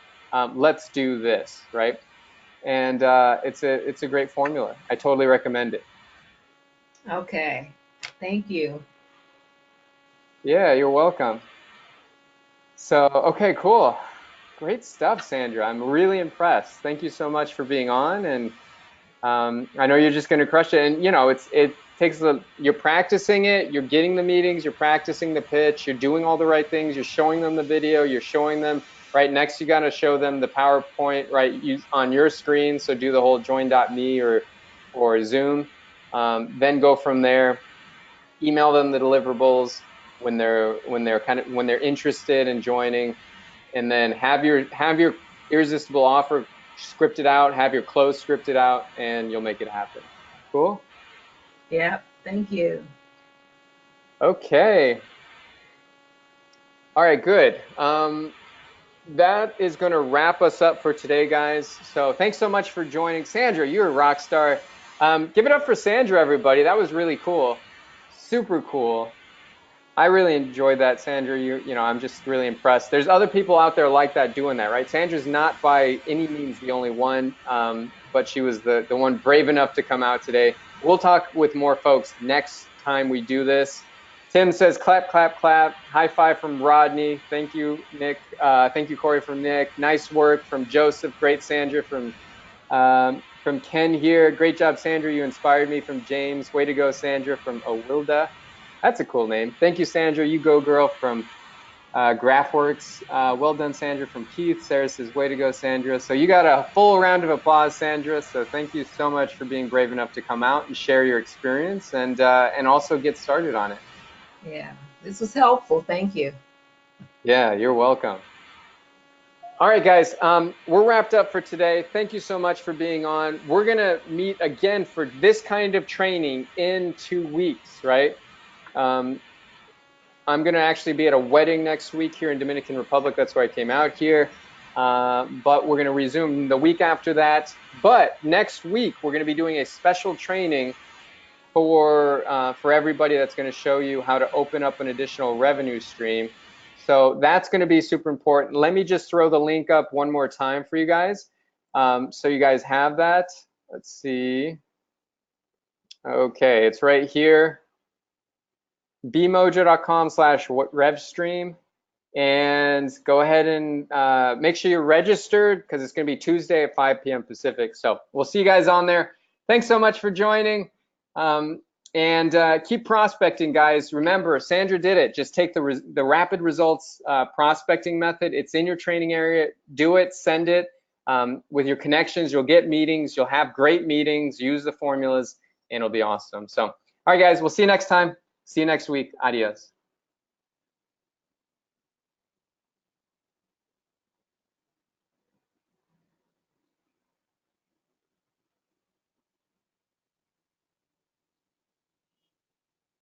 let's do this, right, and it's a great formula. I totally recommend it. Okay, thank you. Yeah, you're welcome. So, okay, cool. Great stuff, Sandra. I'm really impressed. Thank you so much for being on. And I know you're just going to crush it. And, it takes you're practicing it. You're getting the meetings. You're practicing the pitch. You're doing all the right things. You're showing them the video. You're showing them right next. You got to show them the PowerPoint right on your screen. So do the whole join.me or Zoom. Then go from there. Email them the deliverables when they're interested in joining, and then have your irresistible offer scripted out, have your close scripted out, and you'll make it happen. Cool? Yeah, thank you. Okay. All right, good. that is going to wrap us up for today, guys. So thanks so much for joining. Sandra, you're a rock star. Give it up for Sandra, everybody. That was really cool. Super cool. I really enjoyed that, Sandra. You know, I'm just really impressed. There's other people out there like that doing that, right? Sandra's not by any means the only one, but she was the one brave enough to come out today. We'll talk with more folks next time we do this. Tim says, clap, clap, clap. High five from Rodney. Thank you, Nick. Thank you, Corey, from Nick. Nice work from Joseph. Great, Sandra, from Ken here. Great job, Sandra. You inspired me, from James. Way to go, Sandra, from Awilda. That's a cool name. Thank you, Sandra. You go, girl, from Graphworks. Well done, Sandra, from Keith. Sarah says, way to go, Sandra. So you got a full round of applause, Sandra. So thank you so much for being brave enough to come out and share your experience and also get started on it. Yeah, this was helpful. Thank you. Yeah, you're welcome. All right, guys, we're wrapped up for today. Thank you so much for being on. We're going to meet again for this kind of training in 2 weeks, right? I'm going to actually be at a wedding next week here in Dominican Republic. That's why I came out here. But we're going to resume the week after that. But next week, we're going to be doing a special training for everybody that's going to show you how to open up an additional revenue stream. So that's going to be super important. Let me just throw the link up one more time for you guys. So you guys have that. Let's see. Okay, it's right here. bmojo.com/revstream, and go ahead and make sure you're registered because it's going to be Tuesday at 5 p.m. Pacific. So we'll see you guys on there. Thanks so much for joining, and keep prospecting, guys. Remember, Sandra did it. Just take the rapid results prospecting method. It's in your training area. Do it, send it. With your connections, you'll get meetings. You'll have great meetings. Use the formulas, and it'll be awesome. So, all right, guys, we'll see you next time. See you next week. Adios.